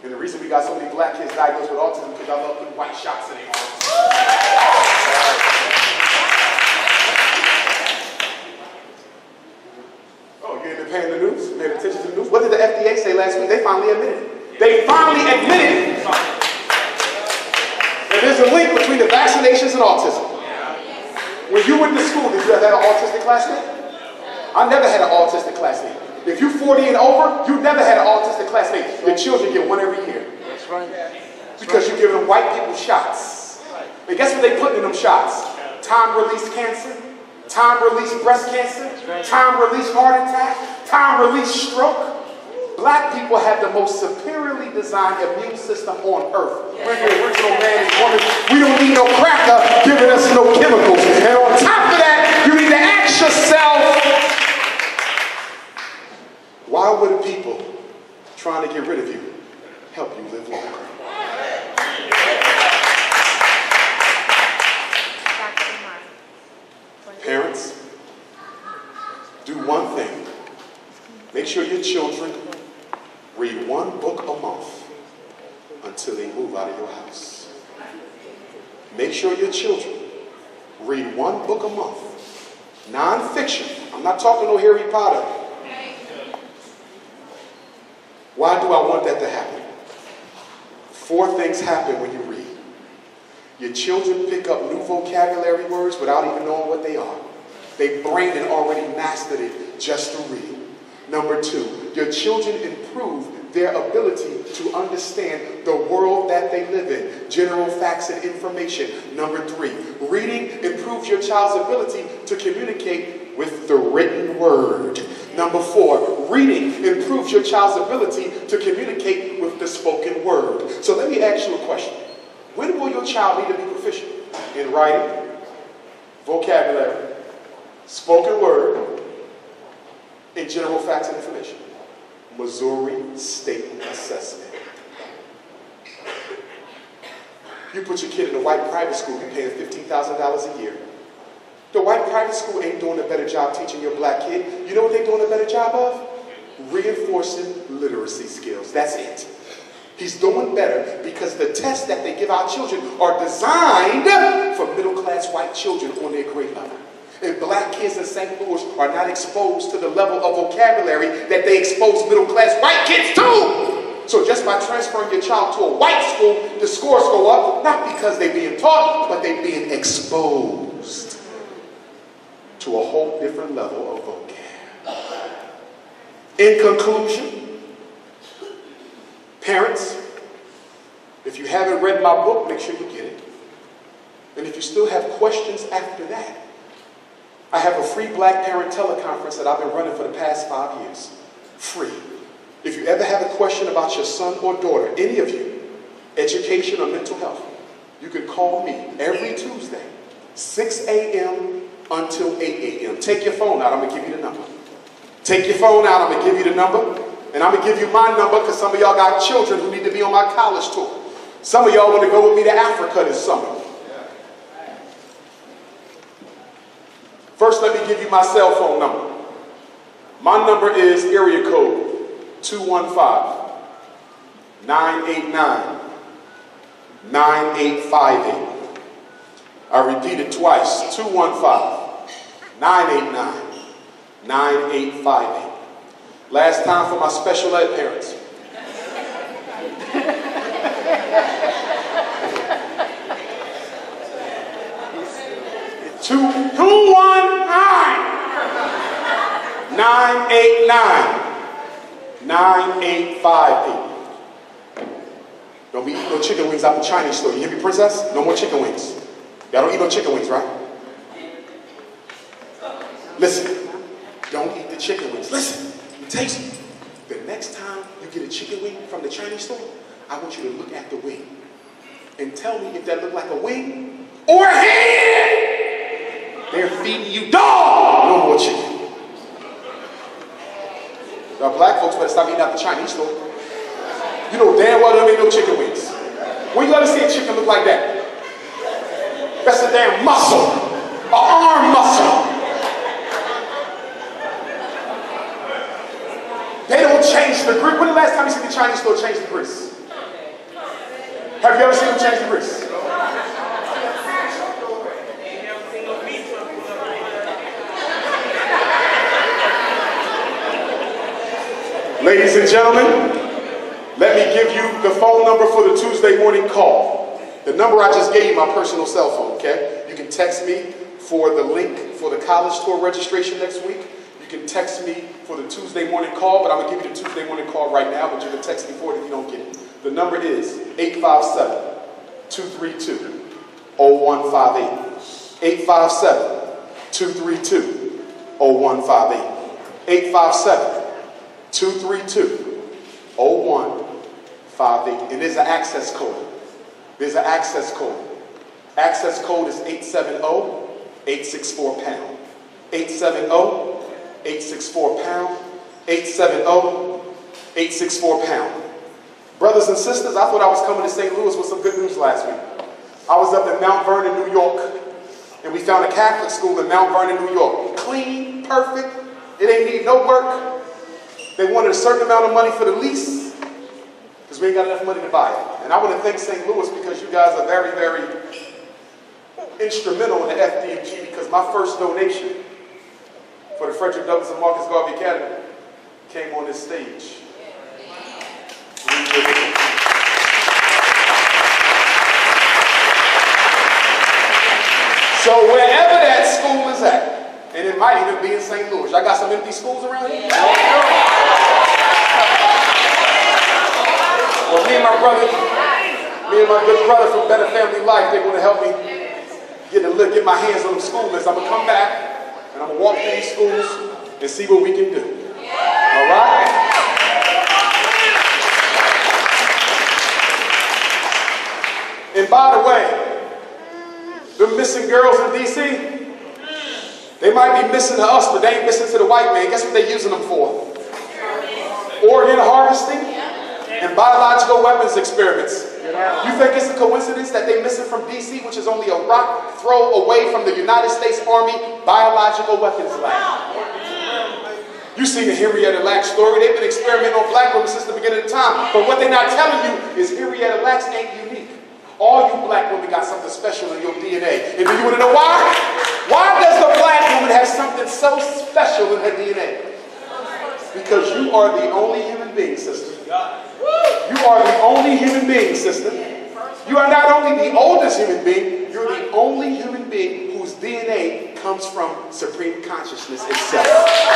And the reason we got so many black kids diagnosed with autism is because I love putting white shots in their arms. Oh, you ain't been paying the news? Paying attention to the news? What did the FDA say last week? They finally admitted it. They finally admitted it. And there's a link between the vaccinations and autism. When you went to school, did you ever have an autistic classmate? I never had an autistic classmate. If you're 40 and over, you never had an autistic classmate. Your children get one every year. That's right. Because you're giving white people shots. And guess what they put in them shots? Time-release cancer, time-release breast cancer, time-release heart attack, time-release stroke. Black people have the most superiorly designed immune system on earth. We're the original man and woman. We don't need no cracker giving us no chemicals. And on top of that, you need to ask yourself, why would the people trying to get rid of you help you live longer? Parents, do one thing. Make sure your children read one book a month until they move out of your house. Make sure your children read one book a month. Non-fiction. I'm not talking no Harry Potter. Why do I want that to happen? 4 things happen when you read. Your children pick up new vocabulary words without even knowing what they are. Their brain had already mastered it just to read. Number 2, your children improve their ability to understand the world that they live in, general facts and information. Number 3, reading improves your child's ability to communicate with the written word. Number 4, reading improves your child's ability to communicate with the spoken word. So let me ask you a question. When will your child need to be proficient? In writing, vocabulary, spoken word, and general facts and information. Missouri State Assessment. You put your kid in a white private school, you're paying $15,000 a year. The white private school ain't doing a better job teaching your black kid. You know what they're doing a better job of? Reinforcing literacy skills. That's it. He's doing better because the tests that they give our children are designed for middle-class white children on their grade level. And black kids in St. Louis are not exposed to the level of vocabulary that they expose middle-class white kids to. So just by transferring your child to a white school, the scores go up, not because they're being taught, but they're being exposed to a whole different level of vocab. In conclusion, parents, if you haven't read my book, make sure you get it. And if you still have questions after that, I have a free Black Parent teleconference that I've been running for the past 5 years. free. If you ever have a question about your son or daughter, any of you, education or mental health, you can call me every Tuesday, 6 a.m. until 8 a.m. Take your phone out, I'm going to give you the number. Take your phone out, I'm going to give you the number. And I'm going to give you my number because some of y'all got children who need to be on my college tour. Some of y'all want to go with me to Africa this summer. First, let me give you my cell phone number. My number is area code 215-989-9858. I repeat it twice, 215-989-9858. Last time for my special ed parents. 215-989-9858. Don't be eating no chicken wings out the Chinese store. You hear me, princess? No more chicken wings. Y'all don't eat no chicken wings, right? Listen, don't eat the chicken wings. Listen, taste it. The next time you get a chicken wing from the Chinese store, I want you to look at the wing and tell me if that look like a wing or a hand. They're feeding you dog. No more chicken. Now, black folks better stop eating out the Chinese store. You know damn well there ain't no chicken wings. When you ever see a chicken look like that? That's a damn muscle, an arm muscle. They don't change the grease. When the last time you seen the Chinese store change the grease? Have you ever seen them change the grease? Ladies and gentlemen, let me give you the phone number for the Tuesday morning call. The number I just gave you, my personal cell phone, okay? You can text me for the link for the college tour registration next week. You can text me for the Tuesday morning call, but I'm going to give you the Tuesday morning call right now, but you can text me for it if you don't get it. The number is 857-232-0158. 857-232-0158. 857-232-0158. And there's an access code. There's an access code. Access code is 870-864-POUND. 870-864-POUND. 870-864-POUND. Brothers and sisters, I thought I was coming to St. Louis with some good news last week. I was up in Mount Vernon, New York, and we found a Catholic school in Mount Vernon, New York. Clean, perfect, it ain't need no work. They wanted a certain amount of money for the lease, because we ain't got enough money to buy it. And I want to thank St. Louis because you guys are very, very instrumental in the FDMG, because my first donation for the Frederick Douglass and Marcus Garvey Academy came on this stage. So wherever that school is at, and it might even be in St. Louis. I got some empty schools around here. Well, me and my good brother from Better Family Life, they're going to help me get my hands on the school list. I'm going to come back, and I'm going to walk through these schools and see what we can do. All right? And by the way, the missing girls in D.C., they might be missing to us, but they ain't missing to the white man. Guess what they're using them for? Organ harvesting and biological weapons experiments. You think it's a coincidence that they're missing from D.C., which is only a rock throw away from the United States Army biological weapons lab? You seen the Henrietta Lacks story. They've been experimenting on black women since the beginning of time. But what they're not telling you is Henrietta Lacks ain't unique. All you black women got something special in your DNA. And do you want to know why? Why does the black woman have something so special in her DNA? Because you are the only human being, sister. You are the only human being, sister. You are not only the oldest human being, you're the only human being whose DNA comes from supreme consciousness itself.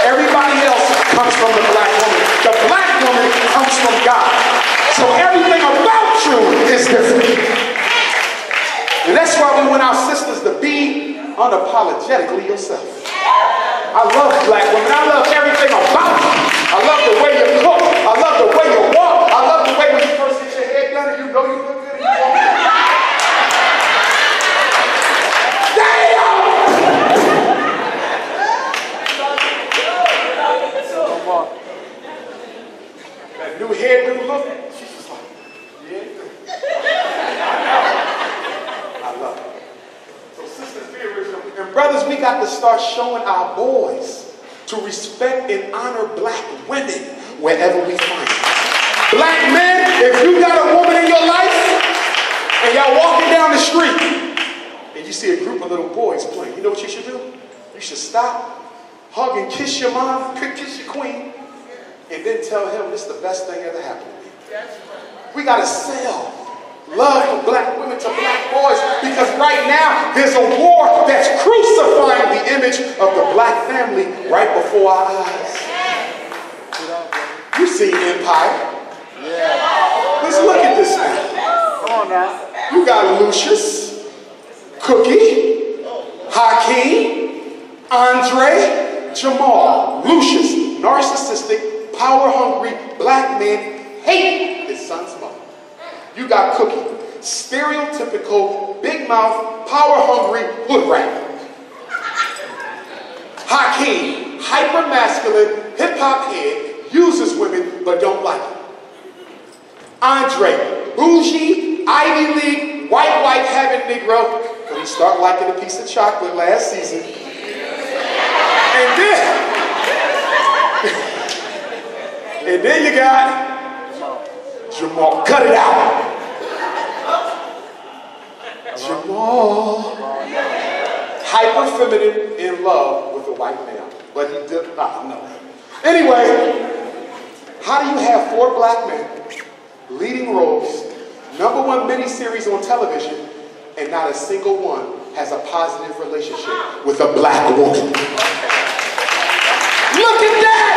Everybody else comes from the black woman. The black woman comes from God. So everything about you is different. And that's why we want our sisters to be unapologetically yourself. I love black women. I love everything about you. I I love the way you cook. I love the way you walk. I love the way when you first get your hair done and you know you look good and you walk. That new hairdo look. She's just like, yeah. I love it. So sisters, be original. And brothers, we got to start showing our boys to respect and honor black women wherever we find them. Black men, if you got a woman in your life and y'all walking down the street and you see a group of little boys playing, you know what you should do? You should stop, hug and kiss your mom, kiss your queen, and then tell him this is the best thing ever happened to me. We got to sell love for black women to black boys, because right now there's a war that's crucifying the image of the black family right before our eyes. You see Empire. Yeah. Let's look at this now. Come on now. You got Lucius, Cookie, Hakeem, Andre, Jamal. Lucius, narcissistic, power-hungry black man, hate his son's mother. You got Cookie, stereotypical, big mouth, power-hungry hood rat. Hakeem, hyper-masculine, hip-hop head, uses women but don't like it. Andre, bougie, Ivy League, white having Negro, but he started liking a piece of chocolate last season. And then you got Jamal. Cut it out. Jamal. Hyper feminine, in love with a white male, but he did not know. Anyway, how do you have 4 black men leading roles, #1 miniseries on television, and not a single one has a positive relationship with a black woman? Look at that!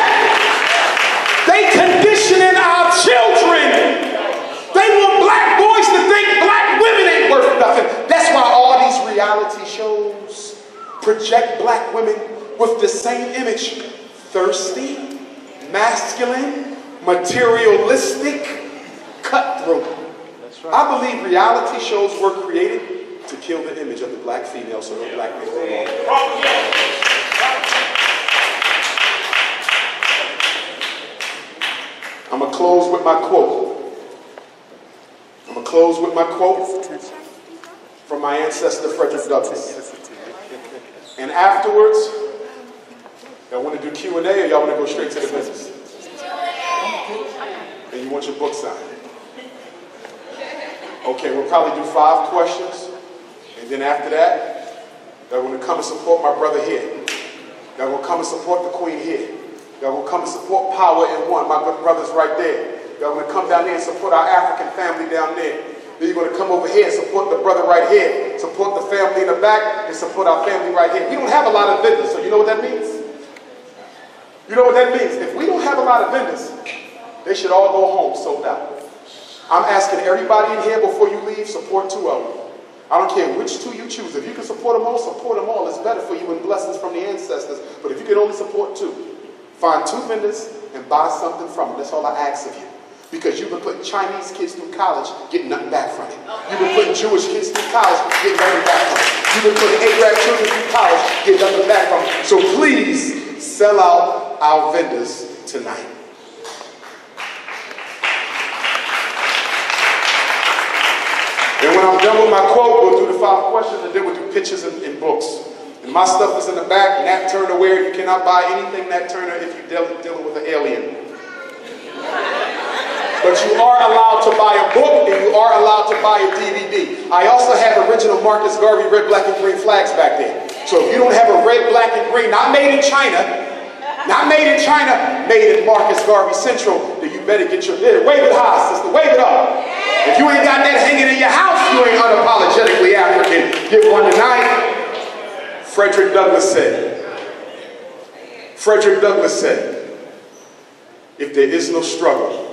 They conditioning our children. They want black boys to think black women ain't worth nothing. That's why all these reality shows project black women with the same image. Thirsty, masculine, materialistic, cutthroat. That's right. I believe reality shows were created to kill the image of the black female so no black men go on. I'm going to close with my quote. I'm going to close with my quote from my ancestor Frederick Douglass. And afterwards, y'all want to do Q&A or y'all want to go straight to the business? And you want your book signed? Okay, we'll probably do 5 questions. And then after that, y'all want to come and support my brother here. Y'all going to come and support the queen here. Y'all going to come and support Power in One. My good brother's right there. Y'all going to come down there and support our African family down there. Then you're going to come over here and support the brother right here. Support the family in the back and support our family right here. We don't have a lot of vendors, so you know what that means? You know what that means? If we don't have a lot of vendors, they should all go home sold out. I'm asking everybody in here before you leave, support 2 of them. I don't care which 2 you choose. If you can support them all, support them all. It's better for you and blessings from the ancestors. But if you can only support 2, find 2 vendors and buy something from them. That's all I ask of you. Because you've been putting Chinese kids through college, getting nothing back from it. You've been putting Jewish kids through college, getting nothing back from it. You've been putting Arab children through college, getting nothing back from it. So please sell out our vendors tonight. And when I'm done with my quote, we'll do the 5 questions, and then we'll do pictures and books. And my stuff is in the back. Nat Turner wear. You cannot buy anything Nat Turner if you're dealing with an alien. But you are allowed to buy a book, and you are allowed to buy a DVD. I also have original Marcus Garvey red, black, and green flags back there. So if you don't have a red, black, and green, not made in China, made in Marcus Garvey Central, then you better get your, wave it high, sister, wave it up. If you ain't got that hanging in your house, you ain't unapologetically African. Give one tonight. Frederick Douglass said, if there is no struggle,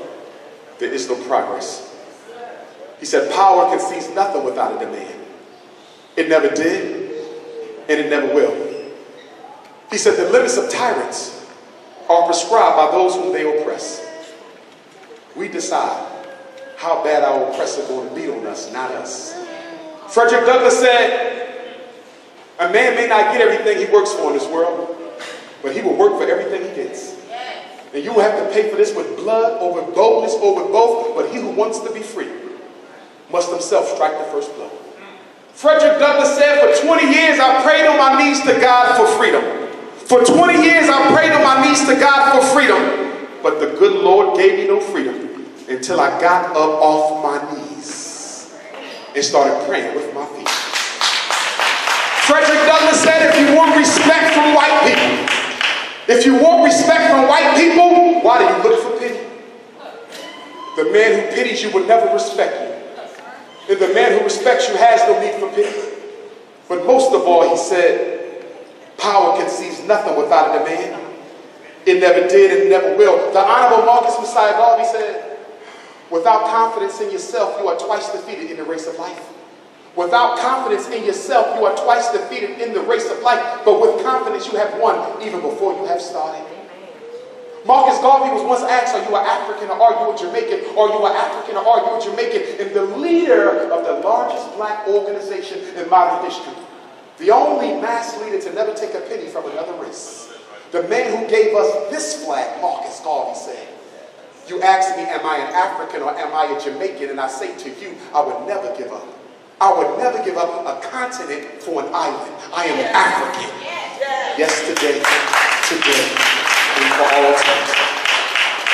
there is no progress. He said, power can seize nothing without a demand. It never did, and it never will. He said, the limits of tyrants are prescribed by those whom they oppress. We decide how bad our oppressor is going to beat on us, not us. Frederick Douglass said, a man may not get everything he works for in this world, but he will work for everything he gets. And you will have to pay for this with blood or with boldness or with both, but he who wants to be free must himself strike the first blow. Frederick Douglass said, for 20 years I prayed on my knees to God for freedom. For 20 years I prayed on my knees to God for freedom, but the good Lord gave me no freedom until I got up off my knees and started praying with my feet. Frederick Douglass said, if you want respect from white people, if you want respect from white people, why do you look for pity? The man who pities you will never respect you. And the man who respects you has no need for pity. But most of all, he said, power conceives nothing without a demand. It never did and never will. The Honorable Marcus Messiah Garvey said, without confidence in yourself, you are twice defeated in the race of life. Without confidence in yourself, you are twice defeated in the race of life. But with confidence, you have won even before you have started. Marcus Garvey was once asked, are you an African or are you a Jamaican? Are you an African or are you a Jamaican? And the leader of the largest black organization in modern history, the only mass leader to never take a penny from another race, the man who gave us this flag, Marcus Garvey said, you ask me, am I an African or am I a Jamaican? And I say to you, I would never give up. I would never give up a continent for an island. I am an African. Yesterday, today, and for all time.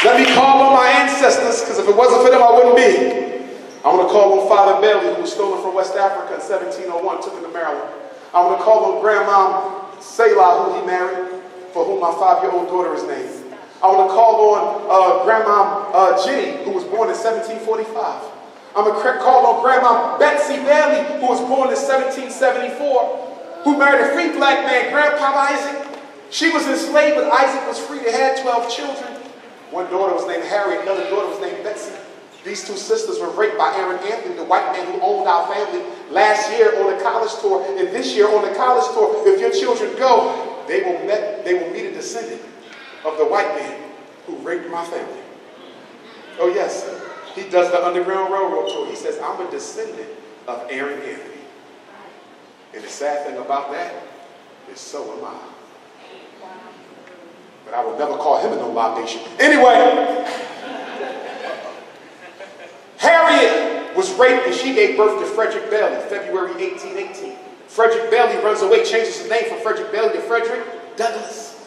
Let me call on my ancestors, because if it wasn't for them, I wouldn't be. I want to call on Father Bailey, who was stolen from West Africa in 1701, took him to Maryland. I want to call on Grandma Selah, who he married, for whom my 5-year-old daughter is named. I want to call on Grandma Jenny, who was born in 1745. I'm going to call on Grandma Betsy Bailey, who was born in 1774, who married a free black man, Grandpa Isaac. She was enslaved, but Isaac was free. They had 12 children. One daughter was named Harriet, another daughter was named Betsy. These two sisters were raped by Aaron Anthony, the white man who owned our family last year on the college tour, and this year on the college tour. If your children go, they will meet a descendant of the white man who raped my family. Oh yes. He does the Underground Railroad tour. He says, I'm a descendant of Aaron Anthony. And the sad thing about that is so am I. But I would never call him a no libation. Anyway, Harriet was raped and she gave birth to Frederick Bailey, February 1818. Frederick Bailey runs away, changes his name from Frederick Bailey to Frederick Douglass.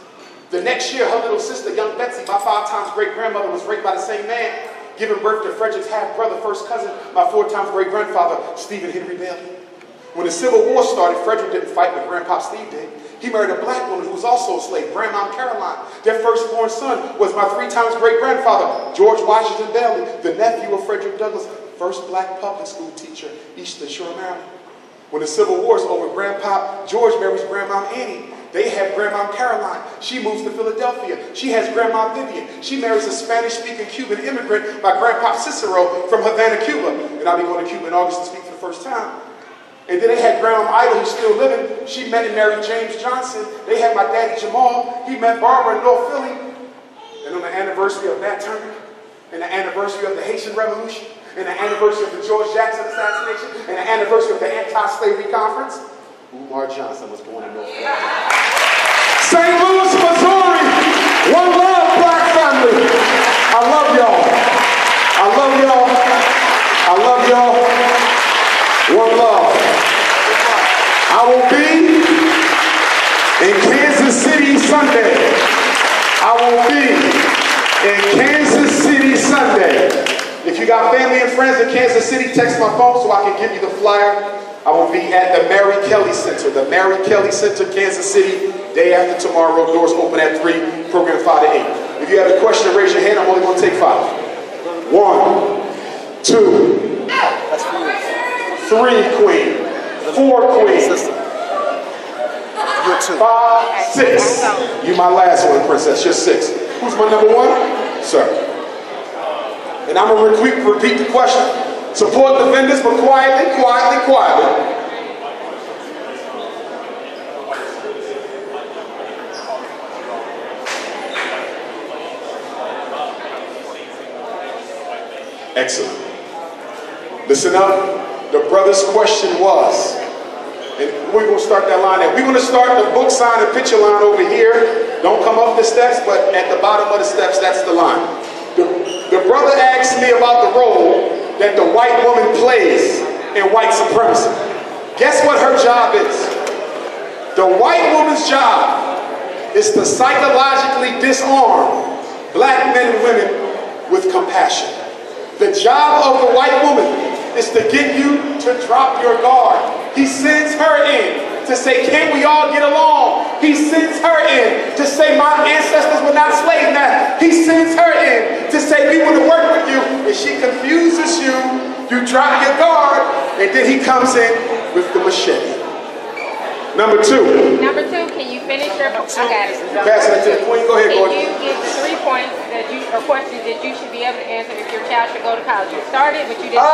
The next year, her little sister, young Betsy, my 5 times great-grandmother, was raped by the same man, giving birth to Frederick's half-brother, first cousin, my 4 times great-grandfather, Stephen Henry Bailey. When the Civil War started, Frederick didn't fight, but Grandpa Steve did. He married a black woman who was also a slave, Grandma Caroline. Their firstborn son was my 3 times great-grandfather, George Washington Bailey, the nephew of Frederick Douglass, first black public school teacher, Eastern Shore, Maryland. When the Civil War is over, Grandpa George marries Grandma Annie. They have Grandma Caroline. She moves to Philadelphia. She has Grandma Vivian. She marries a Spanish-speaking Cuban immigrant, my Grandpa Cicero, from Havana, Cuba. And I'll be going to Cuba in August to speak for the first time. And then they had Grandma Ida, who's still living. She met and married James Johnson. They had my daddy Jamal. He met Barbara in North Philly. And on the anniversary of Nat Turner, and the anniversary of the Haitian Revolution, and the anniversary of the George Jackson assassination, and the anniversary of the Anti-Slavery Conference, Umar Johnson was born in North Philly. St. Louis, Missouri, one love, black family. I love y'all. I love y'all. I love y'all. One love. I will be in Kansas City Sunday. I will be in Kansas City Sunday. If you got family and friends in Kansas City, text my phone so I can give you the flyer. I will be at the Mary Kelly Center, Kansas City, day after tomorrow. Doors open at 3, program 5 to 8. If you have a question, raise your hand. I'm only going to take 5. 1, 2, 3, queen. 4, queen. 5, 6. You my last one, princess. You're 6. Who's my number 1? Sir. And I'm going to repeat the question. Support the vendors, but quietly, quietly, quietly. Excellent. Listen up. The brother's question was, and we're going to start that line there. We're going to start the book sign and picture line over here. Don't come up the steps, but at the bottom of the steps, that's the line. The brother asked me about the role that the white woman plays in white supremacy. Guess what her job is? The white woman's job is to psychologically disarm black men and women with compassion. The job of the white woman is to get you to drop your guard. He sends her in to say, can we all get along? He sends her in to say, my ancestors were not slave masters. He sends her in to say, we want to work with you. And she confuses you, you drop your guard, and then he comes in with the machete. Number two. Number two, can you finish your, I got it. Pass it to the queen, go ahead, Can Gordon. you give 3 points that you, or questions that you should be able to answer if your child should go to college? You started, but you didn't.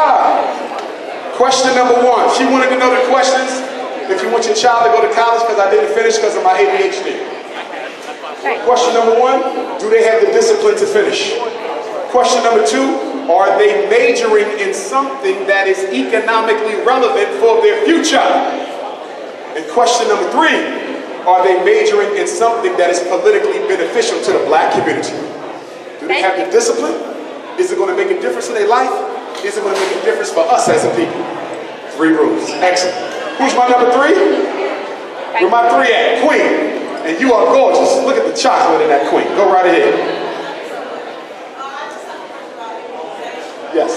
Question number one. She wanted to know the questions if you want your child to go to college, because I didn't finish because of my ADHD. Thanks. Question number one, do they have the discipline to finish? Question number two, are they majoring in something that is economically relevant for their future? And question number three, are they majoring in something that is politically beneficial to the black community? Do they have the discipline? Is it going to make a difference in their life? Is it going to make a difference for us as a people? 3 rules. Excellent. Who's my number 3? Where my 3 at? Queen. And you are gorgeous. Look at the chocolate in that queen. Go right ahead. Yes.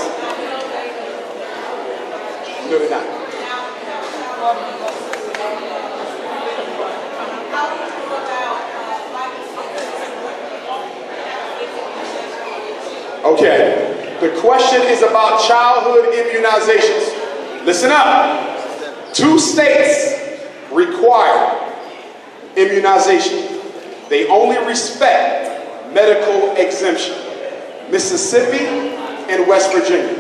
No, they're not. Okay, the question is about childhood immunizations. Listen up. 2 states require immunization. They only respect medical exemption. Mississippi and West Virginia.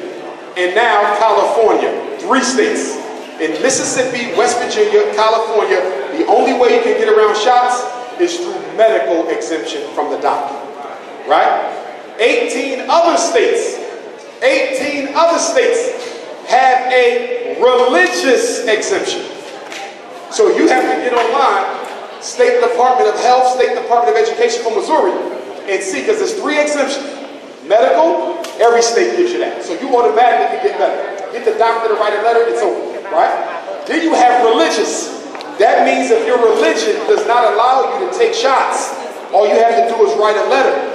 And now California. 3 states. In Mississippi, West Virginia, California, the only way you can get around shots is through medical exemption from the doctor. Right? 18 other states have a religious exemption. So you have to get online, State Department of Health, State Department of Education from Missouri, and see, because there's 3 exemptions. Medical, every state gives you that. So you automatically get better. Get the doctor to write a letter, it's over, right? Then you have religious. That means if your religion does not allow you to take shots, all you have to do is write a letter.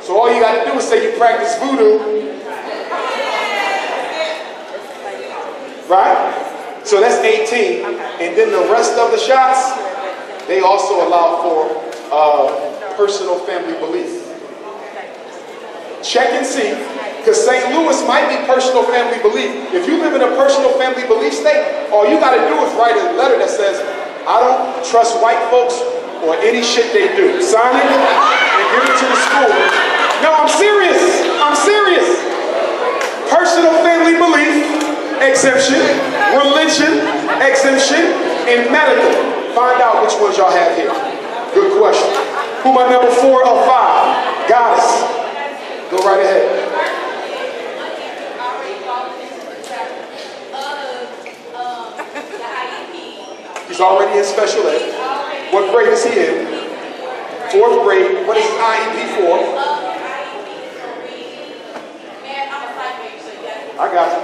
So all you got to do is say you practice voodoo. Right? So that's 18. And then the rest of the shots, they also allow for personal family belief. Check and see, because St. Louis might be personal family belief. If you live in a personal family belief state, all you got to do is write a letter that says, I don't trust white folks or any shit they do. Sign it and give it to the school. No, I'm serious. I'm serious. Personal family belief, exemption. Religion, exemption. And medical. Find out which ones y'all have here. Good question. Who my number 4 or 5? Goddess. Go right ahead. He's already in special ed. What grade is he in? 4th grade. What is his IEP for? I got you.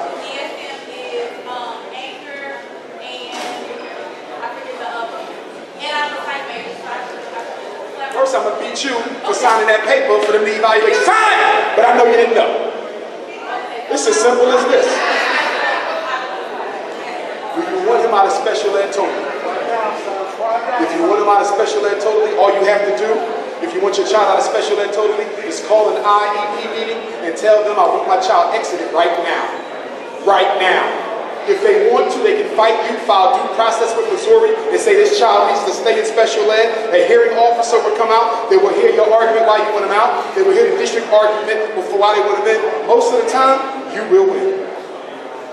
First, I'm going to beat you for signing that paper for them to evaluate. Sign it! But I know you didn't know. It's as simple as this. Do you want him out of special ed totally? If you want him out of special ed totally, all you have to do, if you want your child out of special ed totally, is call an IEP meeting and tell them I want my child exited right now. Right now. If they want to, they can fight you, file due process with Missouri, and say this child needs to stay in special ed. A hearing officer will come out. They will hear your argument why you want them out. They will hear the district argument for why they want them in. Most of the time, you will win.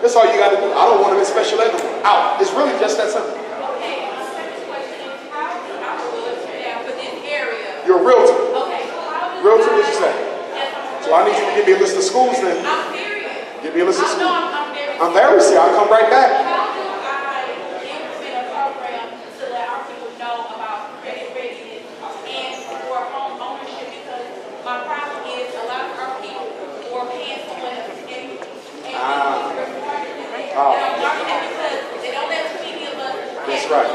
That's all you got to do. I don't want them in special ed. Out. It's really just that simple. Okay, my second question is, how do I will turn down for this area? You're a realtor. Okay, so how does Realtor, what you say? Yes, I'm a So Well, I need you to give me a list of schools then. I'm serious. Give me a list of schools. I'm very I'm very serious. I'll come right back. How do I implement a program to let our people know about credit readiness and for home ownership? Because my problem is a lot of our people who are paying someone else to get it. And I'm learning that because they don't let too many of us. That's right.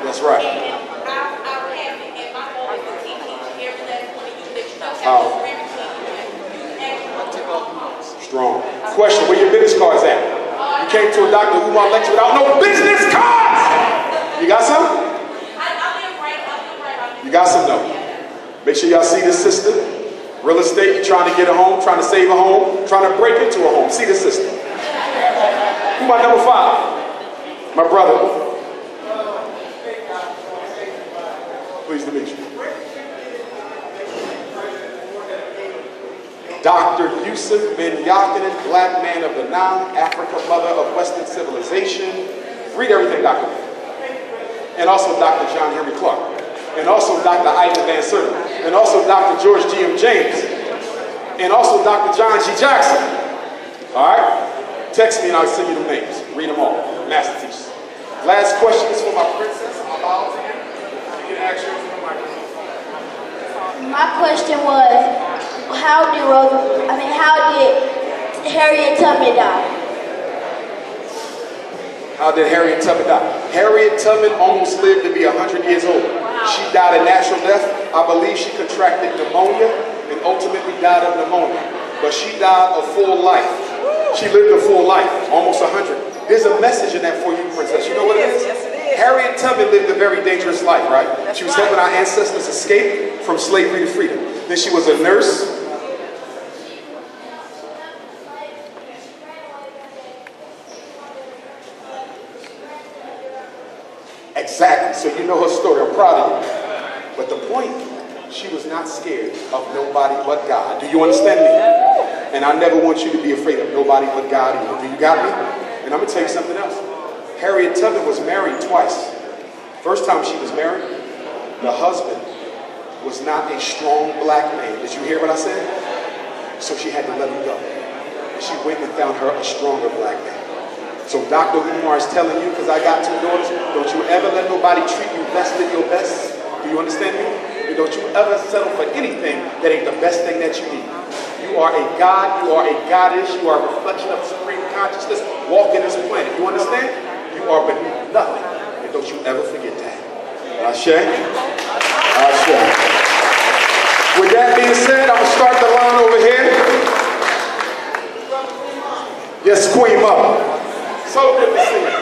That's right. And I've had it, and my goal is to teach every last one of you that you don't have to agree with me. Strong. Question, where your business cards at? You came to a Dr. Umar lecture without no business cards! You got some? I live right. You got some though. Make sure y'all see this sister. Real estate, you're trying to get a home, trying to save a home, trying to break into a home. See this sister. Umar number 5. My brother. Pleased to meet you. Dr. Yusuf bin Yakinen, black man of the Nile, Africa, mother of Western civilization. Read everything, Doctor. And also Dr. John Henry Clark. And also Dr. Ivan Van Sertima. And also Dr. George G.M. James. And also Dr. John G. Jackson. All right? Text me and I'll send you the names. Read them all. Master teachers. Last question is for my princess. I'll bow to you. You can ask yours in the microphone. My question was, how did Harriet Tubman die? How did Harriet Tubman die? Harriet Tubman almost lived to be 100 years old. She died a natural death. I believe she contracted pneumonia and ultimately died of pneumonia. But she died a full life. She lived a full life, almost 100. There's a message in that for you, princess. You know what it is? Yes, it is. Harriet Tubman lived a very dangerous life, right? She was helping our ancestors escape from slavery to freedom. Then she was a nurse. Exactly. So you know her story. I'm proud of you. But the point, she was not scared of nobody but God. Do you understand me? And I never want you to be afraid of nobody but God either. Do you got me? And I'm going to tell you something else. Harriet Tubman was married twice. First time she was married, the husband was not a strong black man. Did you hear what I said? So she had to let him go. She went and found her a stronger black man. So Dr. Umar is telling you, because I got 2 daughters, don't you ever let nobody treat you less than your best. Do you understand me? And don't you ever settle for anything that ain't the best thing that you need. You are a God, you are a goddess, you are a reflection of supreme consciousness walking this planet. You understand? You are beneath nothing. And don't you ever forget that. Ashe? Ashe. With that being said, I'm going to start the line over here. Yes, Queen Mother. So good to see you.